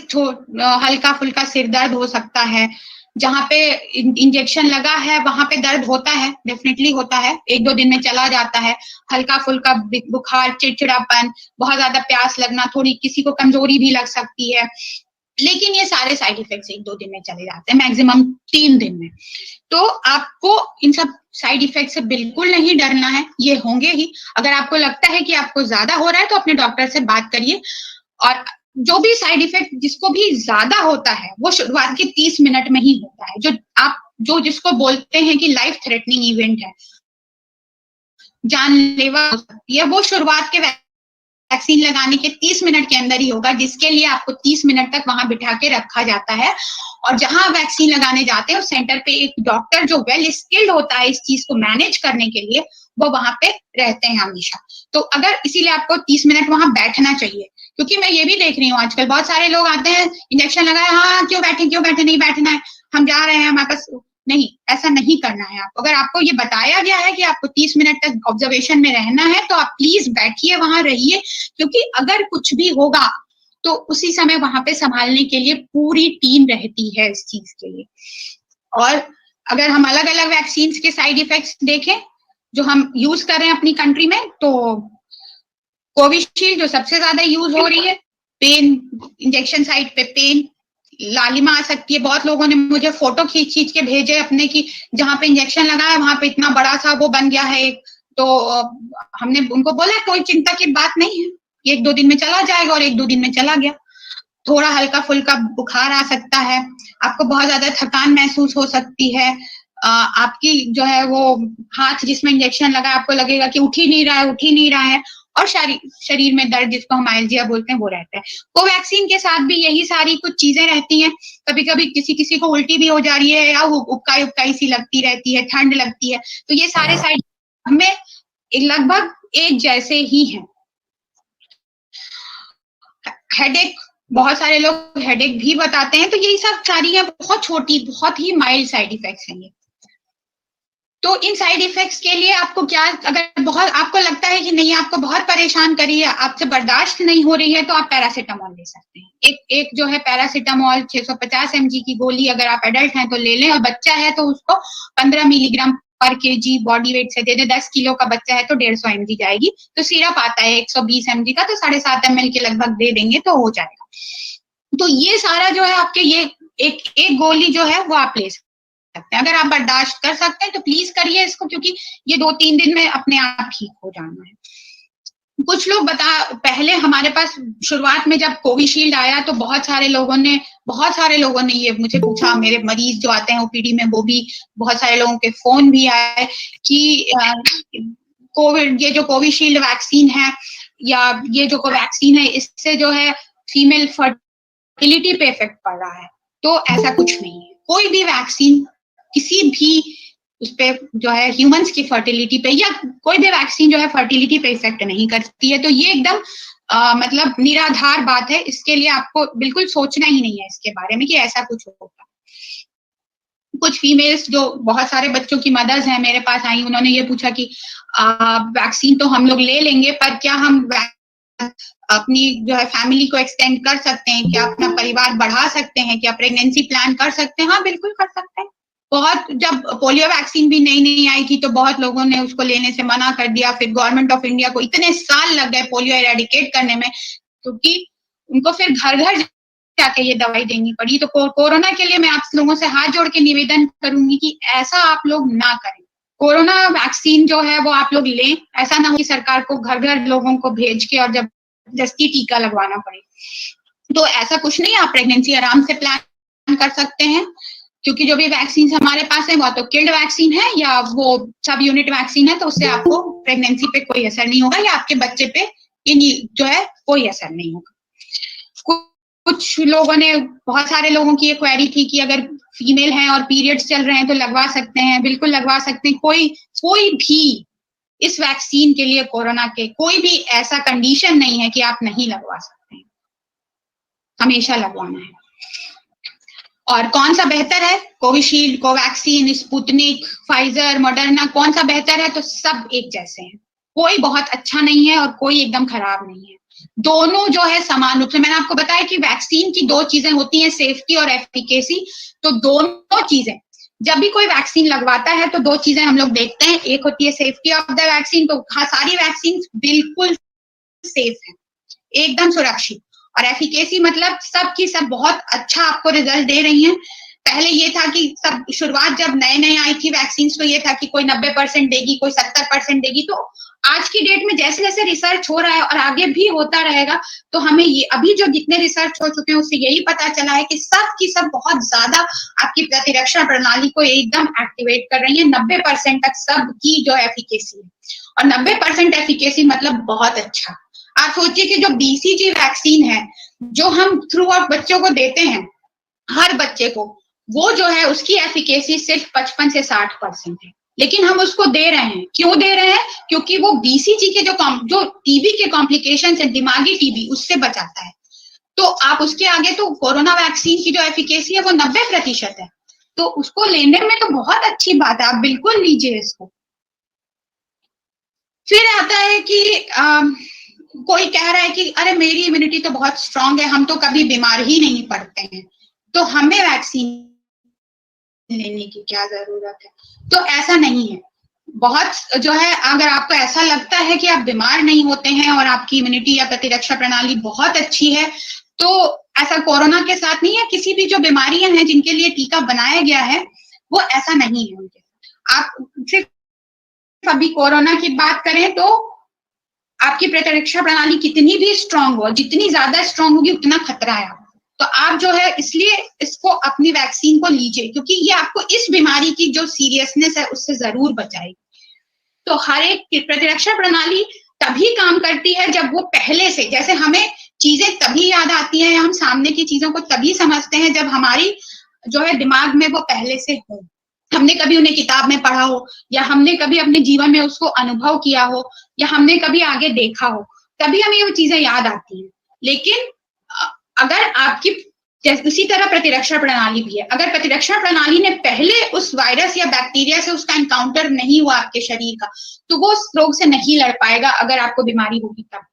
हल्का फुल्का सिर दर्द हो सकता है, जहां पे इंजेक्शन लगा है वहां पे दर्द होता है, डेफिनेटली होता है, 1-2 दिन में चला जाता है। हल्का फुल्का बुखार, चिड़चिड़ापन, बहुत ज्यादा प्यास लगना, थोड़ी किसी को कमजोरी भी लग सकती है, लेकिन ये सारे साइड इफेक्ट्स 1-2 दिन में चले जाते हैं, मैक्सिमम 3 दिन में। तो आपको इन सब साइड इफेक्ट से बिल्कुल नहीं डरना है, ये होंगे ही। अगर आपको लगता है कि आपको ज्यादा हो रहा है तो अपने डॉक्टर से बात करिए। और जो भी साइड इफेक्ट जिसको भी ज्यादा होता है वो शुरुआत के 30 मिनट में ही होता है, जो जिसको बोलते हैं कि लाइफ थ्रेटनिंग इवेंट है, जानलेवा हो सकती है, वो शुरुआत के वैक्सीन लगाने के 30 मिनट के अंदर ही होगा, जिसके लिए आपको 30 मिनट तक वहां बिठा के रखा जाता है। और जहां वैक्सीन लगाने जाते हैं उस सेंटर पे एक डॉक्टर जो वेल स्किल्ड होता है इस चीज को मैनेज करने के लिए, वो वहां पे रहते हैं हमेशा। तो अगर इसीलिए आपको 30 मिनट वहां बैठना चाहिए, क्योंकि मैं ये भी देख रही हूँ आजकल बहुत सारे लोग आते हैं, इंजेक्शन लगाया, हाँ क्यों बैठे, नहीं बैठना है, हम जा रहे हैं हमारे पास। नहीं, ऐसा नहीं करना है। आपको अगर आपको ये बताया गया है कि आपको 30 मिनट तक ऑब्जर्वेशन में रहना है तो आप प्लीज बैठिए, वहां रहिए, क्योंकि अगर कुछ भी होगा तो उसी समय वहां पे संभालने के लिए पूरी टीम रहती है इस चीज के लिए। और अगर हम अलग अलग वैक्सीन के साइड इफेक्ट्स देखें जो हम यूज कर रहे हैं अपनी कंट्री में, तो कोविशील्ड जो सबसे ज्यादा यूज हो रही है, पेन, इंजेक्शन साइट पे पेन, लालिमा आ सकती है। बहुत लोगों ने मुझे फोटो खींच के भेजे अपने की जहां पे इंजेक्शन लगा है वहां पे इतना बड़ा सा वो बन गया है एक। तो हमने उनको बोला कोई चिंता की बात नहीं है, 1-2 दिन में चला जाएगा, और 1-2 दिन में चला गया। थोड़ा हल्का फुल्का बुखार आ सकता है, आपको बहुत ज्यादा थकान महसूस हो सकती है, आपकी जो है वो हाथ जिसमें इंजेक्शन लगा आपको लगेगा कि उठ ही नहीं रहा है, और शरीर में दर्द जिसको हम आइल्जिया बोलते हैं वो रहता है। कोवैक्सीन के साथ भी यही सारी कुछ चीजें रहती हैं। कभी कभी किसी को उल्टी भी हो जा रही है या उबकाई सी लगती रहती है, ठंड लगती है। तो ये सारे साइड में लगभग एक जैसे ही हैं। हेडेक, बहुत सारे लोग हेडेक भी बताते हैं, तो यही सब सारी है बहुत छोटी, बहुत ही माइल्ड साइड इफेक्ट्स हैं ये। तो इन साइड इफेक्ट्स के लिए आपको क्या, अगर बहुत आपको लगता है कि नहीं आपको बहुत परेशान करी है, आपसे बर्दाश्त नहीं हो रही है, तो आप पैरासीटामोल ले सकते हैं। एक जो है पैरासीटामोल 650 mg की गोली अगर आप एडल्ट हैं तो ले लें, और बच्चा है तो उसको 15 मिलीग्राम पर केजी बॉडी वेट से दे दे। 10 किलो का बच्चा है तो 150 mg जाएगी। तो सिरप आता है 120 mg का, तो 7.5 ml के लगभग दे देंगे तो हो जाएगा। तो ये सारा जो है आपके ये एक गोली जो है वो आप ले सकते हैं। अगर आप बर्दाश्त कर सकते हैं तो प्लीज करिए इसको, क्योंकि ये 2-3 दिन में अपने आप ठीक हो जाना है। कुछ लोग पहले हमारे पास शुरुआत में जब कोविशील्ड आया तो बहुत सारे लोगों ने ये मुझे पूछा, मेरे मरीज जो आते हैं ओपीडी में, वो भी बहुत सारे लोगों के फोन भी आए कि कोविड, ये जो कोविशील्ड वैक्सीन है या ये जो वैक्सीन है, इससे जो है फीमेल फर्टिलिटी पे इफेक्ट पड़ रहा है। तो ऐसा कुछ नहीं है। कोई भी वैक्सीन किसी भी उस पे जो है ह्यूमंस की फर्टिलिटी पे या कोई भी वैक्सीन जो है फर्टिलिटी पे इफेक्ट नहीं करती है। तो ये एकदम मतलब निराधार बात है। इसके लिए आपको बिल्कुल सोचना ही नहीं है इसके बारे में कि ऐसा कुछ होगा। कुछ फीमेल्स जो बहुत सारे बच्चों की मदर्स हैं मेरे पास आई, उन्होंने ये पूछा कि वैक्सीन तो हम लोग ले लेंगे, पर क्या हम अपनी जो है फैमिली को एक्सटेंड कर सकते हैं, क्या अपना परिवार बढ़ा सकते हैं, क्या प्रेगनेंसी प्लान कर सकते हैं? हाँ, बिल्कुल कर सकते हैं। जब पोलियो वैक्सीन भी नई आई थी तो बहुत लोगों ने उसको लेने से मना कर दिया। फिर गवर्नमेंट ऑफ इंडिया को इतने साल लग गए पोलियो एरेडिकेट करने में, क्योंकि उनको फिर घर घर जाके ये दवाई देनी पड़ी। तो कोरोना के लिए मैं आप लोगों से हाथ जोड़ के निवेदन करूंगी कि ऐसा आप लोग ना करें। कोरोना वैक्सीन जो है वो आप लोग लें। ऐसा ना हो कि सरकार को घर घर लोगों को भेज के और जबरदस्ती टीका लगवाना पड़े। तो ऐसा कुछ नहीं, आप प्रेगनेंसी आराम से प्लान कर सकते हैं, क्योंकि जो भी वैक्सीन हमारे पास है वो तो किल्ड वैक्सीन है या वो सब यूनिट वैक्सीन है, तो उससे आपको प्रेगनेंसी पे कोई असर नहीं होगा या आपके बच्चे पे जो है कोई असर नहीं होगा। कुछ लोगों ने, बहुत सारे लोगों की ये क्वेरी थी कि अगर फीमेल हैं और पीरियड्स चल रहे हैं तो लगवा सकते हैं। बिल्कुल लगवा सकते हैं। कोई भी इस वैक्सीन के लिए कोरोना के कोई भी ऐसा कंडीशन नहीं है कि आप नहीं लगवा सकते हैं। हमेशा लगवाना है। और कौन सा बेहतर है? Covishield, Covaxin, Sputnik, Pfizer, Moderna, कौन सा बेहतर है? तो सब एक जैसे हैं। कोई बहुत अच्छा नहीं है और कोई एकदम खराब नहीं है। दोनों जो है समान रूप से, मैंने आपको बताया कि वैक्सीन की 2 चीजें होती हैं, सेफ्टी और एफिकेसी। तो दोनों चीजें, जब भी कोई वैक्सीन लगवाता है तो 2 चीजें हम लोग देखते हैं। एक होती है सेफ्टी ऑफ द वैक्सीन, तो सारी वैक्सीन बिल्कुल सेफ है, एकदम सुरक्षित। और एफिकेसी मतलब सब की सब बहुत अच्छा आपको रिजल्ट दे रही हैं। पहले ये था कि सब शुरुआत जब नए आई थी वैक्सीन, तो ये था कि कोई 90% देगी, कोई 70% देगी। तो आज की डेट में जैसे जैसे रिसर्च हो रहा है और आगे भी होता रहेगा, तो हमें ये अभी जो जितने रिसर्च हो चुके हैं उससे यही पता चला है कि सब की सब बहुत ज्यादा आपकी प्रतिरक्षा प्रणाली को एकदम एक्टिवेट कर रही है। 90% तक सब की जो एफिकेसी है, और 90% एफिकेसी मतलब बहुत अच्छा। आप सोचिए कि जो बीसीजी वैक्सीन है जो हम थ्रू आउट बच्चों को देते हैं, हर बच्चे को, वो जो है उसकी एफिकेसी सिर्फ 55 से 60% है, लेकिन हम उसको दे रहे हैं। क्यों दे रहे हैं? क्योंकि वो बीसीजी के जो टीबी के कॉम्प्लिकेशन है, दिमागी टीबी, उससे बचाता है। तो आप उसके आगे तो कोरोना वैक्सीन की जो एफिकेसी है वो 90% है। तो उसको लेने में तो बहुत अच्छी बात है, आप बिल्कुल लीजिए इसको। फिर आता है कि कोई कह रहा है कि अरे मेरी इम्यूनिटी तो बहुत स्ट्रांग है, हम तो कभी बीमार ही नहीं पड़ते हैं, तो हमें वैक्सीन लेने की क्या जरूरत है? तो ऐसा नहीं है। बहुत जो है, अगर आपको ऐसा लगता है कि आप बीमार नहीं होते हैं और आपकी इम्यूनिटी या प्रतिरक्षा प्रणाली बहुत अच्छी है, तो ऐसा कोरोना के साथ नहीं है। किसी भी जो बीमारियां हैं जिनके लिए टीका बनाया गया है वो ऐसा नहीं है उनके। आप सिर्फ अभी कोरोना की बात करें तो आपकी प्रतिरक्षा प्रणाली कितनी भी स्ट्रांग हो, जितनी ज्यादा स्ट्रांग होगी उतना खतरा है। तो आप जो है इसलिए इसको अपनी वैक्सीन को लीजिए, क्योंकि ये आपको इस बीमारी की जो सीरियसनेस है उससे जरूर बचाएगी। तो हर एक प्रतिरक्षा प्रणाली तभी काम करती है जब वो पहले से, जैसे हमें चीजें तभी याद आती हैं या हम सामने की चीजों को तभी समझते हैं जब हमारी जो है दिमाग में वो पहले से हो, हमने कभी उन्हें किताब में पढ़ा हो या हमने कभी अपने जीवन में उसको अनुभव किया हो या हमने कभी आगे देखा हो, तभी हमें वो चीजें याद आती हैं। लेकिन अगर आपकी उसी तरह प्रतिरक्षा प्रणाली भी है, अगर प्रतिरक्षा प्रणाली ने पहले उस वायरस या बैक्टीरिया से उसका एनकाउंटर नहीं हुआ आपके शरीर का, तो वो उस रोग से नहीं लड़ पाएगा अगर आपको बीमारी होगी तब।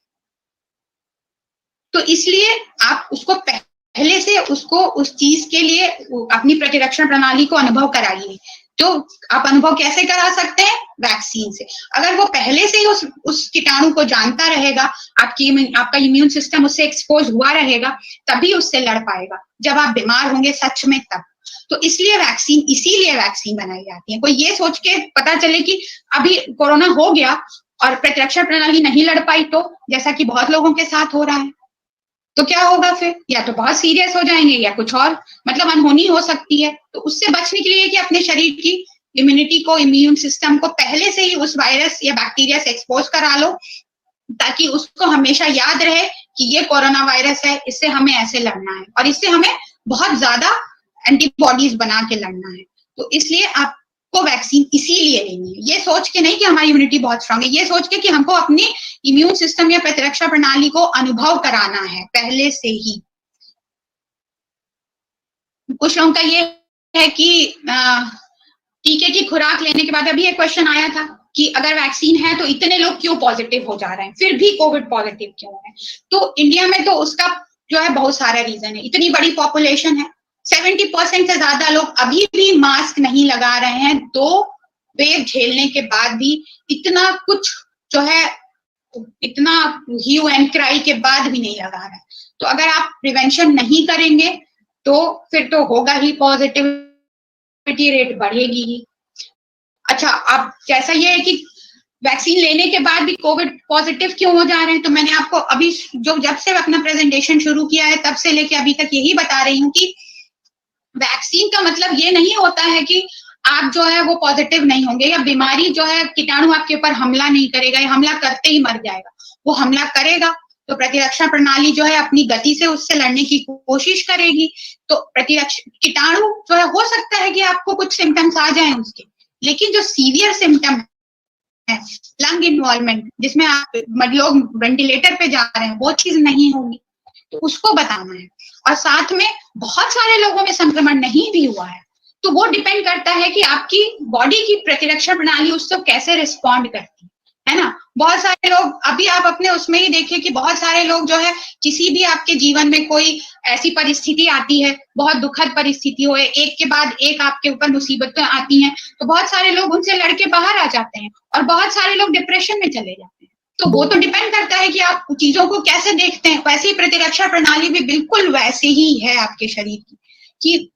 तो इसलिए आप उसको पहले से उसको उस चीज के लिए अपनी प्रतिरक्षा प्रणाली को अनुभव कराइए। जो आप अनुभव कैसे करा सकते हैं? वैक्सीन से। अगर वो पहले से ही उस कीटाणु को जानता रहेगा, आपका इम्यून सिस्टम उससे एक्सपोज हुआ रहेगा, तभी उससे लड़ पाएगा। जब आप बीमार होंगे सच में तब। तो इसीलिए वैक्सीन बनाई जाती है। कोई ये सोच के पता चले कि अभी कोरोना हो गया और प्रतिरक्षा प्रणाली नहीं लड़ पाई, तो जैसा कि बहुत लोगों के साथ हो रहा है, तो क्या होगा फिर? या तो बहुत सीरियस हो जाएंगे या कुछ और मतलब अनहोनी हो सकती है। तो उससे बचने के लिए कि अपने शरीर की इम्यून सिस्टम को पहले से ही उस वायरस या बैक्टीरिया से एक्सपोज करा लो, ताकि उसको हमेशा याद रहे कि ये कोरोना वायरस है, इससे हमें ऐसे लड़ना है और इससे हमें बहुत ज्यादा एंटीबॉडीज बना के लड़ना है। तो इसलिए आपको वैक्सीन इसीलिए लेनी है, ये सोच के नहीं कि हमारी इम्यूनिटी बहुत स्ट्रांग है, ये सोच के कि हमको अपनी इम्यून सिस्टम या प्रतिरक्षा प्रणाली को अनुभव कराना है पहले से ही। कुछ लोगों का ये है कि टीके की खुराक लेने के बाद, अभी एक क्वेश्चन आया था कि अगर वैक्सीन है तो इतने लोग क्यों पॉजिटिव हो जा रहे हैं, फिर भी कोविड पॉजिटिव क्यों है? तो इंडिया में तो उसका जो है बहुत सारा रीजन है। इतनी बड़ी पॉपुलेशन है, 70% से ज्यादा लोग अभी भी मास्क नहीं लगा रहे हैं, 2 वेव झेलने के बाद भी। इतना कुछ जो है, इतना ह्यू एंड क्राई के बाद भी नहीं लगा रहे हैं। तो अगर आप प्रिवेंशन नहीं करेंगे तो फिर तो होगा ही, पॉजिटिविटी रेट बढ़ेगी ही। अच्छा, अब जैसा ये है कि वैक्सीन लेने के बाद भी कोविड पॉजिटिव क्यों हो जा रहे हैं, तो मैंने आपको अभी जब से अपना प्रेजेंटेशन शुरू किया है तब से लेके अभी तक यही बता रही हूँ कि वैक्सीन का मतलब ये नहीं होता है कि आप जो है वो पॉजिटिव नहीं होंगे, या बीमारी जो है कीटाणु आपके ऊपर हमला नहीं करेगा या हमला करते ही मर जाएगा। वो हमला करेगा तो प्रतिरक्षा प्रणाली जो है अपनी गति से उससे लड़ने की कोशिश करेगी। तो कीटाणु जो है, हो सकता है कि आपको कुछ सिम्टम्स आ जाए उसके, लेकिन जो सीवियर सिम्टम है, लंग इन्वॉल्वमेंट, जिसमें आप लोग वेंटिलेटर पे जा रहे हैं, वो चीज नहीं होगी। तो उसको बताना है। और साथ में बहुत सारे लोगों में संक्रमण नहीं भी हुआ है, तो वो डिपेंड करता है कि आपकी बॉडी की प्रतिरक्षा प्रणाली उसको कैसे रिस्पॉन्ड करती है ना। बहुत सारे लोग, अभी आप अपने उसमें ही देखिए कि बहुत सारे लोग जो है, किसी भी आपके जीवन में कोई ऐसी परिस्थिति आती है, बहुत दुखद परिस्थिति हो, एक के बाद एक आपके ऊपर मुसीबतें आती हैं, तो बहुत सारे लोग उनसे लड़के बाहर आ जाते हैं और बहुत सारे लोग डिप्रेशन में चले जाते हैं। तो वो तो डिपेंड करता है कि आप चीजों को कैसे देखते हैं। वैसे ही प्रतिरक्षा प्रणाली भी बिल्कुल वैसे ही है आपके शरीर की, कि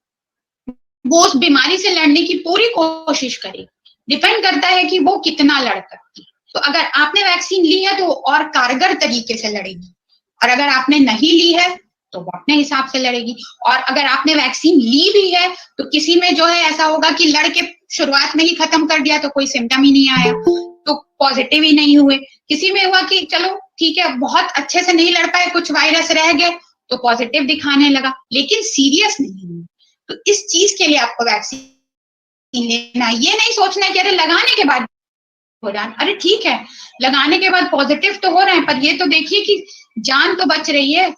वो उस बीमारी से लड़ने की पूरी कोशिश करे। डिपेंड करता है कि वो कितना लड़ सकती है। तो अगर आपने वैक्सीन ली है तो और कारगर तरीके से लड़ेगी, और अगर आपने नहीं ली है तो वो अपने हिसाब से लड़ेगी। और अगर आपने वैक्सीन ली भी है तो किसी में जो है ऐसा होगा कि लड़के शुरुआत में ही खत्म कर दिया तो कोई सिम्टम ही नहीं आया, तो पॉजिटिव ही नहीं हुए। किसी में हुआ कि चलो ठीक है, बहुत अच्छे से नहीं लड़ पाए, कुछ वायरस रह गए तो पॉजिटिव दिखाने लगा, लेकिन सीरियस नहीं हुआ। तो इस चीज के लिए आपको वैक्सीन लेना है। ये नहीं सोचना है कि अरे लगाने के बाद हो रहा है, अरे ठीक है लगाने के बाद पॉजिटिव तो हो रहा है, पर ये तो देखिए कि जान तो बच रही है।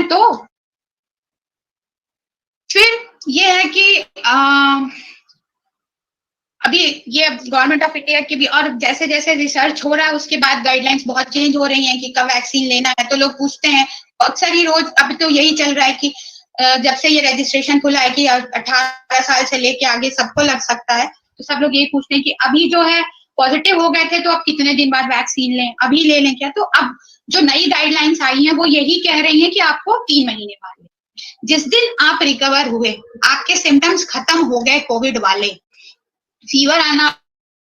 तो फिर ये है कि अभी ये गवर्नमेंट ऑफ इंडिया की भी, और जैसे जैसे रिसर्च हो रहा है उसके बाद गाइडलाइंस बहुत चेंज हो रही हैं कि कब वैक्सीन लेना है। तो लोग पूछते हैं अक्सर ही, रोज अभी तो यही चल रहा है कि जब से ये रजिस्ट्रेशन खुला है कि 18 साल से लेके आगे सबको लग सकता है, तो सब लोग यही पूछते हैं कि अभी जो है पॉजिटिव हो गए थे तो अब कितने दिन बाद वैक्सीन लें, अभी ले लें क्या? तो अब जो नई गाइडलाइंस आई हैं वो यही कह रही हैं कि आपको 3 महीने बाद लें। जिस दिन आप रिकवर हुए, आपके सिम्टम्स खत्म हो गए कोविड वाले, फीवर आना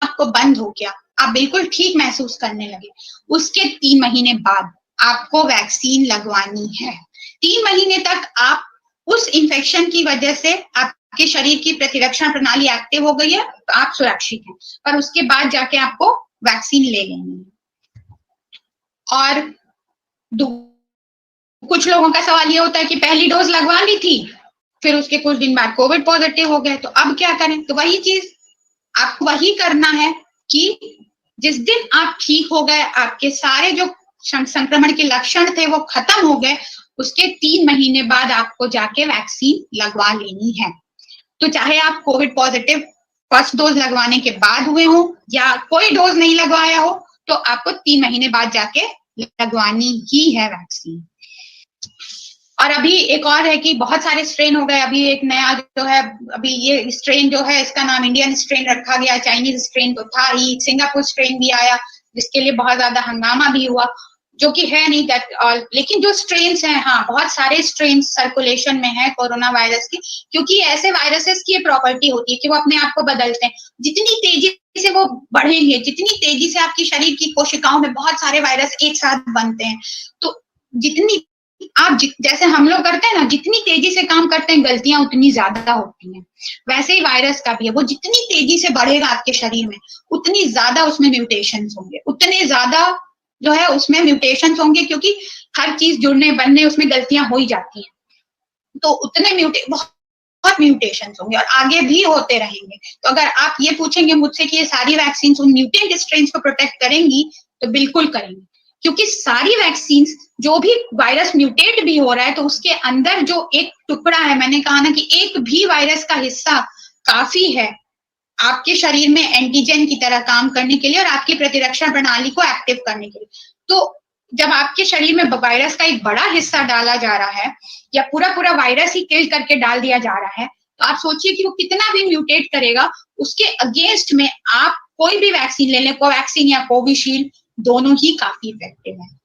आपको बंद हो गया, आप बिल्कुल ठीक महसूस करने लगे, उसके 3 महीने बाद आपको वैक्सीन लगवानी है। 3 महीने तक आप उस इन्फेक्शन की वजह से आपके शरीर की प्रतिरक्षा प्रणाली एक्टिव हो गई है, तो आप सुरक्षित हैं, पर उसके बाद जाके आपको वैक्सीन ले लेनी है। और कुछ लोगों का सवाल ये होता है कि पहली डोज लगवा ली थी, फिर उसके कुछ दिन बाद कोविड पॉजिटिव हो गए, तो अब क्या करें? तो वही चीज आपको वही करना है कि जिस दिन आप ठीक हो गए, आपके सारे जो संक्रमण के लक्षण थे वो खत्म हो गए, उसके 3 महीने बाद आपको जाके वैक्सीन लगवा लेनी है। तो चाहे आप कोविड पॉजिटिव फर्स्ट डोज लगवाने के बाद हुए हो या कोई डोज नहीं लगवाया हो, तो आपको 3 महीने बाद जाके लगवानी ही है वैक्सीन। और अभी एक और है कि बहुत सारे स्ट्रेन हो गए। अभी एक नया जो है, अभी ये स्ट्रेन जो है इसका नाम इंडियन स्ट्रेन रखा गया। चाइनीज स्ट्रेन तो था ही, सिंगापुर स्ट्रेन भी आया जिसके लिए बहुत ज्यादा हंगामा भी हुआ, जो कि है नहीं दैट ऑल। लेकिन जो स्ट्रेन्स हैं, हाँ बहुत सारे स्ट्रेन्स सर्कुलेशन में है कोरोना वायरस की, क्योंकि ऐसे वायरसेस की ये प्रॉपर्टी होती है कि वो अपने आप को बदलते हैं। जितनी तेजी से वो बढ़ेंगे, जितनी तेजी से आपकी शरीर की कोशिकाओं में बहुत सारे वायरस एक साथ बनते हैं, तो जितनी आप जैसे हम लोग करते हैं ना, जितनी तेजी से काम करते हैं गलतियां उतनी ज्यादा होती हैं। वैसे ही वायरस का भी है, वो जितनी तेजी से बढ़ेगा आपके शरीर में उतनी ज्यादा उसमें म्यूटेशंस होंगे, उतने ज्यादा जो है उसमें म्यूटेशंस होंगे, क्योंकि हर चीज जुड़ने बनने उसमें गलतियां हो ही जाती हैं। तो उतने बहुत म्यूटेशंस होंगे और आगे भी होते रहेंगे। तो अगर आप ये पूछेंगे मुझसे कि ये सारी वैक्सीन उन म्यूटेंट स्ट्रेन्स को प्रोटेक्ट करेंगी, तो बिल्कुल करेंगी, क्योंकि सारी वैक्सीन जो भी वायरस म्यूटेट भी हो रहा है तो उसके अंदर जो एक टुकड़ा है, मैंने कहा ना कि एक भी वायरस का हिस्सा काफी है आपके शरीर में एंटीजन की तरह काम करने के लिए और आपकी प्रतिरक्षा प्रणाली को एक्टिव करने के लिए। तो जब आपके शरीर में वायरस का एक बड़ा हिस्सा डाला जा रहा है या पूरा पूरा वायरस ही किल करके डाल दिया जा रहा है, तो आप सोचिए कि वो कितना भी म्यूटेट करेगा, उसके अगेंस्ट में आप कोई भी वैक्सीन ले लें, कोवैक्सीन या कोविशील्ड, दोनों ही काफी इफेक्टिव है।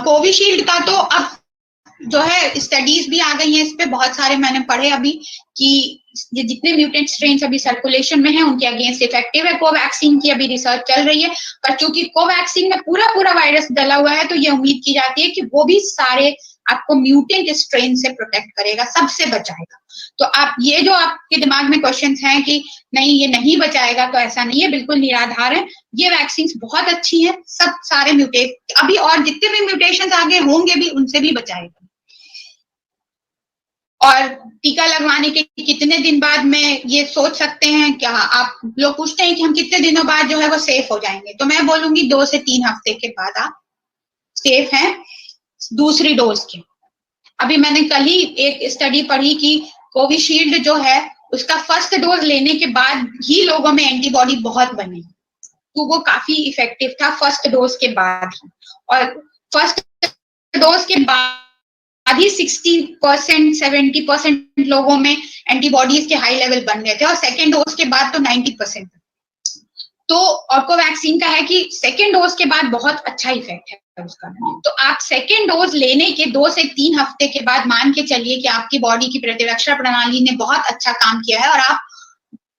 कोविशील्ड का तो अब जो है स्टडीज भी आ गई हैं इस पे, बहुत सारे मैंने पढ़े अभी कि ये जितने म्यूटेंट स्ट्रेन अभी सर्कुलेशन में है उनके अगेंस्ट इफेक्टिव है। कोवैक्सीन की अभी रिसर्च चल रही है, पर चूंकि कोवैक्सीन में पूरा पूरा वायरस डला हुआ है तो ये उम्मीद की जाती है कि वो भी सारे आपको म्यूटेंट स्ट्रेन से प्रोटेक्ट करेगा, सबसे बचाएगा। तो आप ये जो आपके दिमाग में क्वेश्चंस हैं कि नहीं ये नहीं बचाएगा, तो ऐसा नहीं है, बिल्कुल निराधार है। ये वैक्सीन बहुत अच्छी है, सब सारे म्यूटेट अभी और जितने भी म्यूटेशन आगे होंगे भी उनसे भी बचाएगा। और टीका लगवाने के कितने दिन बाद में ये सोच सकते हैं क्या? आप लोग पूछते हैं कि हम कितने दिनों बाद जो है वो सेफ हो जाएंगे, तो मैं बोलूंगी 2 से 3 हफ्ते के बाद आप सेफ हैं दूसरी डोज के। अभी मैंने कल ही एक स्टडी पढ़ी कि कोविशील्ड जो है उसका फर्स्ट डोज लेने के बाद ही लोगों में एंटीबॉडी बहुत बनी, तो वो काफी इफेक्टिव था फर्स्ट डोज के बाद ही। और फर्स्ट डोज के बाद अभी 60% 70% लोगों में एंटीबॉडीज के हाई लेवल बन गए थे और सेकेंड डोज के बाद तो 90%। तो और कोवैक्सीन का है कि सेकेंड डोज के बाद बहुत अच्छा इफेक्ट है उसका। तो आप सेकेंड डोज लेने के 2 से 3 हफ्ते के बाद मान के चलिए कि आपकी बॉडी की प्रतिरक्षा प्रणाली ने बहुत अच्छा काम किया है और आप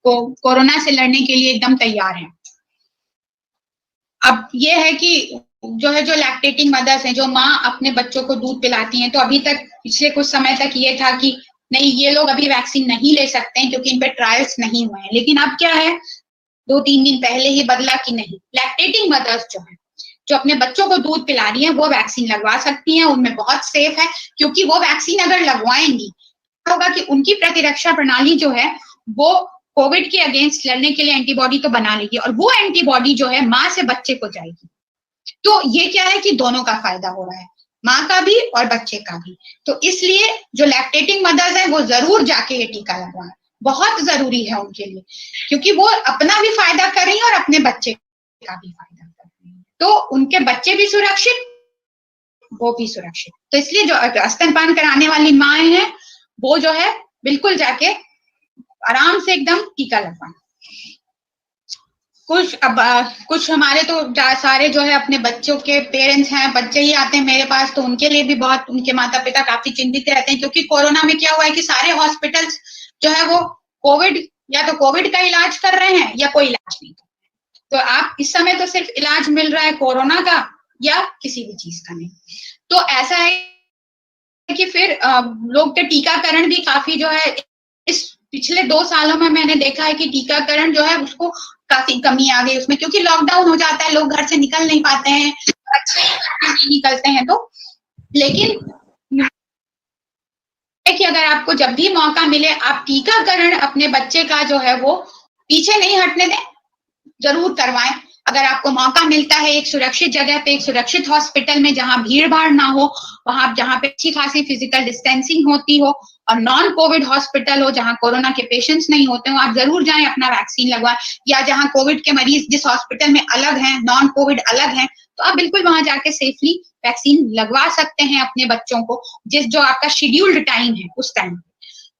कोरोना से लड़ने के लिए एकदम तैयार हैं। अब ये है कि जो लैक्टेटिंग मदर्स हैं, जो माँ अपने बच्चों को दूध पिलाती हैं, तो अभी तक पिछले कुछ समय तक ये था कि नहीं ये लोग अभी वैक्सीन नहीं ले सकते हैं क्योंकि इन पे ट्रायल्स नहीं हुए हैं। लेकिन अब क्या है, 2-3 दिन पहले ही बदला कि नहीं, लैक्टेटिंग मदर्स जो है, जो अपने बच्चों को दूध पिला रही हैं, वो वैक्सीन लगवा सकती हैं, उनमें बहुत सेफ है। क्योंकि वो वैक्सीन अगर लगवाएंगी होगा कि उनकी प्रतिरक्षा प्रणाली जो है वो कोविड के अगेंस्ट लड़ने के लिए एंटीबॉडी तो बना लेगी और वो एंटीबॉडी जो है माँ से बच्चे को जाएगी। तो ये क्या है कि दोनों का फायदा हो रहा है, माँ का भी और बच्चे का भी। तो इसलिए जो लैक्टेटिंग मदर्स हैं वो जरूर जाके ये टीका लगवाएं, बहुत जरूरी है उनके लिए, क्योंकि वो अपना भी फायदा कर रही है और अपने बच्चे का भी फायदा कर रही है। तो उनके बच्चे भी सुरक्षित, वो भी सुरक्षित। तो इसलिए जो स्तनपान कराने वाली माएँ हैं वो जो है बिल्कुल जाके आराम से एकदम टीका लगवाएं। कुछ हमारे तो सारे जो है अपने बच्चों के पेरेंट्स हैं, बच्चे ही आते हैं मेरे पास, तो उनके लिए भी बहुत, उनके माता पिता काफी चिंतित रहते हैं, क्योंकि कोरोना में क्या हुआ है कि सारे हॉस्पिटल्स जो है वो कोविड या तो कोविड का इलाज कर रहे हैं या कोई इलाज नहीं। तो आप इस समय तो सिर्फ इलाज मिल रहा है कोरोना का या किसी भी चीज का नहीं। तो ऐसा है कि फिर लोग के टीकाकरण भी काफी जो है इस पिछले 2 सालों में मैंने देखा है कि टीकाकरण जो है उसको काफी कमी आ गई उसमें, क्योंकि लॉकडाउन हो जाता है, लोग घर से निकल नहीं पाते हैं, बच्चे नहीं निकलते हैं। तो लेकिन कि अगर आपको जब भी मौका मिले आप टीकाकरण अपने बच्चे का जो है वो पीछे नहीं हटने दें, जरूर करवाएं। अगर आपको मौका मिलता है एक सुरक्षित जगह पे, एक सुरक्षित हॉस्पिटल में जहां भीड़ भाड़ ना हो, वहां जहां पे अच्छी खासी फिजिकल डिस्टेंसिंग होती हो और नॉन कोविड हॉस्पिटल हो जहां कोरोना के पेशेंट्स नहीं होते हो, आप जरूर जाएं, अपना वैक्सीन लगवाएं। या जहां कोविड के मरीज जिस हॉस्पिटल में अलग हैं, नॉन कोविड अलग हैं, तो आप बिल्कुल वहाँ जाके सेफली वैक्सीन लगवा सकते हैं अपने बच्चों को, जो आपका शेड्यूल्ड टाइम है उस टाइम।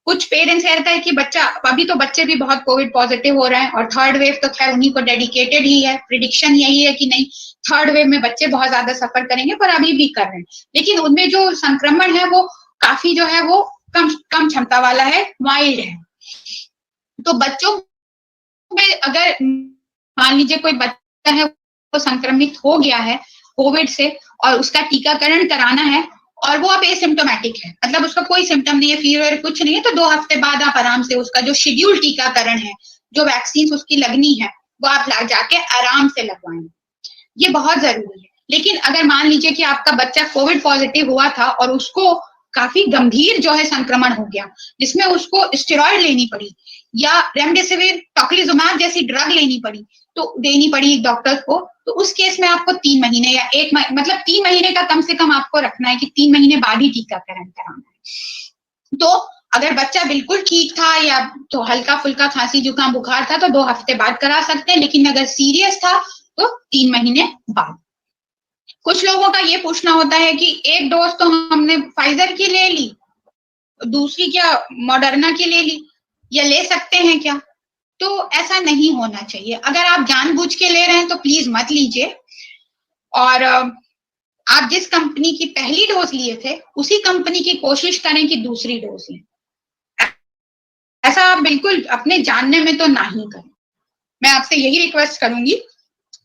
कुछ पेरेंट्स कहता है कि बच्चा, अभी तो बच्चे भी बहुत कोविड पॉजिटिव हो रहे हैं और थर्ड वेव तो खैर उन्हीं को डेडिकेटेड ही है, प्रिडिक्शन यही है कि नहीं थर्ड वेव में बच्चे बहुत ज्यादा सफर करेंगे, पर अभी भी कर रहे हैं, लेकिन उनमें जो संक्रमण है वो काफी जो है वो कम क्षमता वाला है, माइल्ड है। तो बच्चों में अगर मान लीजिए कोई बच्चा है वो संक्रमित हो गया है कोविड से और उसका टीकाकरण कराना है और वो अब एसिम्प्टोमेटिक है, मतलब उसका कोई सिम्टम नहीं है, फीवर कुछ नहीं है, तो 2 हफ्ते बाद आप आराम से उसका जो शेड्यूल टीकाकरण है, जो वैक्सीन उसकी लगनी है, वो आप जाके आराम से लगवाएं। ये बहुत जरूरी है। लेकिन अगर मान लीजिए कि आपका बच्चा कोविड पॉजिटिव हुआ था और उसको काफी गंभीर जो है संक्रमण हो गया, जिसमें उसको स्टेरॉइड लेनी पड़ी या रेमडेसिविर, टोक्लिजुमाब जैसी ड्रग लेनी पड़ी, तो देनी पड़ी डॉक्टर को, तो उस केस में आपको 3 महीने या मतलब 3 महीने का कम से कम आपको रखना है कि 3 महीने बाद ही टीकाकरण कराना है। तो अगर बच्चा बिल्कुल ठीक था या तो हल्का फुल्का खांसी जुकाम बुखार था तो 2 हफ्ते बाद करा सकते हैं, लेकिन अगर सीरियस था तो 3 महीने बाद। कुछ लोगों का ये पूछना होता है कि एक डोज तो हमने फाइजर की ले ली, दूसरी क्या मॉडर्ना की ले ली, या ले सकते हैं क्या? तो ऐसा नहीं होना चाहिए। अगर आप जानबूझ के ले रहे हैं तो प्लीज मत लीजिए, और आप जिस कंपनी की पहली डोज लिए थे उसी कंपनी की कोशिश करें कि दूसरी डोज लें। ऐसा आप बिल्कुल अपने जानने में तो नहीं करें। मैं आपसे यही रिक्वेस्ट करूंगी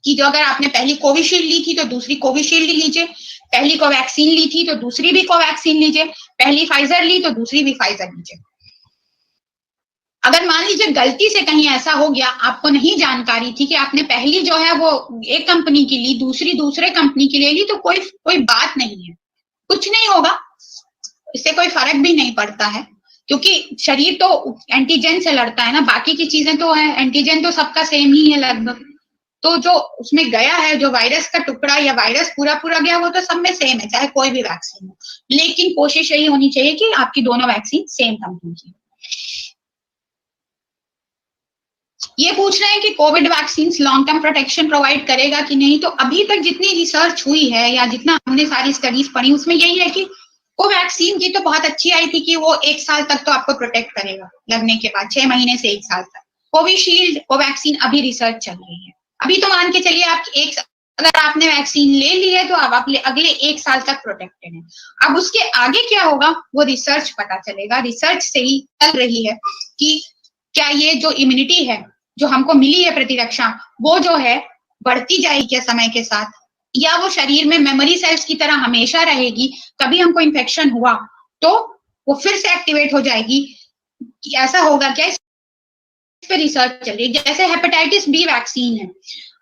कि जो अगर आपने पहली कोविशील्ड ली थी तो दूसरी कोविशील्ड लीजिए, पहली कोवैक्सीन ली थी तो दूसरी भी कोवैक्सीन लीजिए, पहली फाइजर ली तो दूसरी भी फाइजर लीजिए। अगर मान लीजिए गलती से कहीं ऐसा हो गया, आपको नहीं जानकारी थी कि आपने पहली जो है वो एक कंपनी की ली, दूसरी दूसरे कंपनी की ले ली, तो कोई बात नहीं है, कुछ नहीं होगा, इससे कोई फर्क भी नहीं पड़ता है, क्योंकि शरीर तो एंटीजन से लड़ता है ना, बाकी की चीजें तो है, एंटीजन तो सबका सेम ही है लगभग, तो जो उसमें गया है, जो वायरस का टुकड़ा या वायरस पूरा गया, वो तो सब में सेम है, चाहे कोई भी वैक्सीन हो, लेकिन कोशिश यही होनी चाहिए कि आपकी दोनों वैक्सीन सेम कंपनी की। ये पूछ रहे हैं कि Covid vaccine long term protection provide करेगा कि नहीं, तो अभी तक जितनी रिसर्च हुई है या जितना हमने सारी स्टडीज पढ़ी, उसमें यही है कि कोवैक्सीन की तो बहुत अच्छी आई थी कि वो 1 साल तक तो आपको प्रोटेक्ट करेगा लगने के बाद, 6 महीने से 1 साल तक। कोविशील्ड कोवैक्सीन अभी रिसर्च चल रही है, अभी तो मान के चलिए आप अगर आपने वैक्सीन ले ली है तो आप अगले 1 साल तक प्रोटेक्टेड है। अब उसके आगे क्या होगा वो रिसर्च पता चलेगा, रिसर्च से ही चल रही है कि क्या ये जो इम्यूनिटी है जो हमको मिली है प्रतिरक्षा, वो जो है बढ़ती जाएगी क्या समय के साथ, या वो शरीर में मेमोरी सेल्स की तरह हमेशा रहेगी, कभी हमको इन्फेक्शन हुआ तो वो फिर से एक्टिवेट हो जाएगी, ऐसा होगा क्या, इस पे रिसर्च चल रही है। जैसे हेपेटाइटिस बी वैक्सीन है,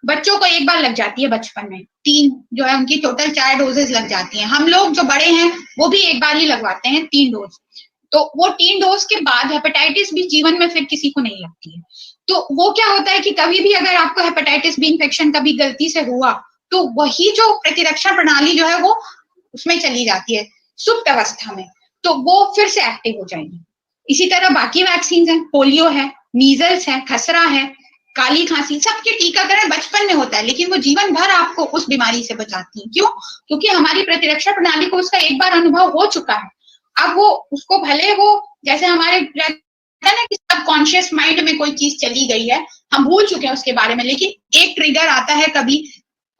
बच्चों को एक बार लग जाती है बचपन में, 3 जो है उनकी टोटल 4 डोजेस लग जाती हैं, हम लोग जो बड़े हैं वो भी एक बार ही लगवाते हैं 3 डोज, तो वो 3 डोज के बाद हेपेटाइटिस बी जीवन में फिर किसी को नहीं लगती है। तो वो क्या होता है कि कभी भी अगर आपको हेपेटाइटिस बी इन्फेक्शन कभी गलती से हुआ तो वही जो प्रतिरक्षा प्रणाली जो है वो उसमें चली जाती है सुप्त अवस्था में, तो वो फिर से एक्टिव हो जाएगी। इसी तरह बाकी वैक्सीन है, पोलियो है, मीजल्स है, खसरा है, काली खांसी, सबके टीकाकरण बचपन में होता है, लेकिन वो जीवन भर आपको उस बीमारी से बचाती है। क्यों? क्योंकि हमारी प्रतिरक्षा प्रणाली को उसका एक बार अनुभव हो चुका है। अब वो उसको भले वो जैसे हमारे रहता है ना कि सबकॉन्शियस माइंड में कोई चीज चली गई है, हम भूल चुके हैं उसके बारे में, लेकिन एक ट्रिगर आता है कभी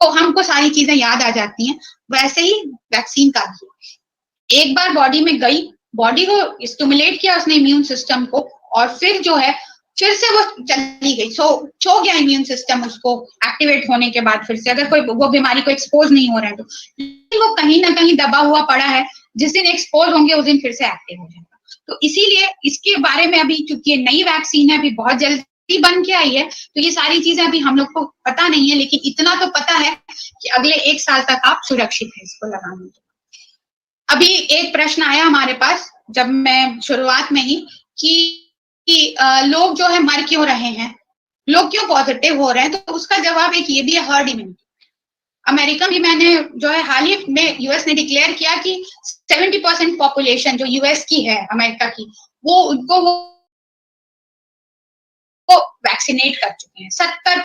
तो हमको सारी चीजें याद आ जाती हैं। वैसे ही वैक्सीन का भी एक बार बॉडी में गई, बॉडी को स्टिमुलेट किया उसने इम्यून सिस्टम को, और फिर जो है फिर से वो चली गई, सो गया इम्यून सिस्टम उसको एक्टिवेट होने के बाद, फिर से अगर कोई वो बीमारी को एक्सपोज नहीं हो रहा है तो, लेकिन वो कहीं ना कहीं दबा हुआ पड़ा है, जिस दिन एक्सपोज होंगे उस दिन फिर से एक्टिव हो जाएगा। तो इसीलिए इसके बारे में अभी चूंकि नई वैक्सीन है, अभी बहुत जल्दी बन के आई है, तो ये सारी चीजें अभी हम लोग को पता नहीं है, लेकिन इतना तो पता है कि अगले 1 साल तक आप सुरक्षित है इसको लगाने के। अभी एक प्रश्न आया हमारे पास जब मैं शुरुआत में ही कि लोग जो है मर क्यों रहे हैं, लोग क्यों पॉजिटिव हो रहे हैं, तो उसका जवाब एक ये भी है, हर्ड इम्यूनिटी। अमेरिका में मैंने जो है हाल ही में यूएस ने डिक्लेयर किया कि 70% पॉपुलेशन जो यूएस की है, अमेरिका की, वो उनको वो वैक्सीनेट कर चुके हैं, 70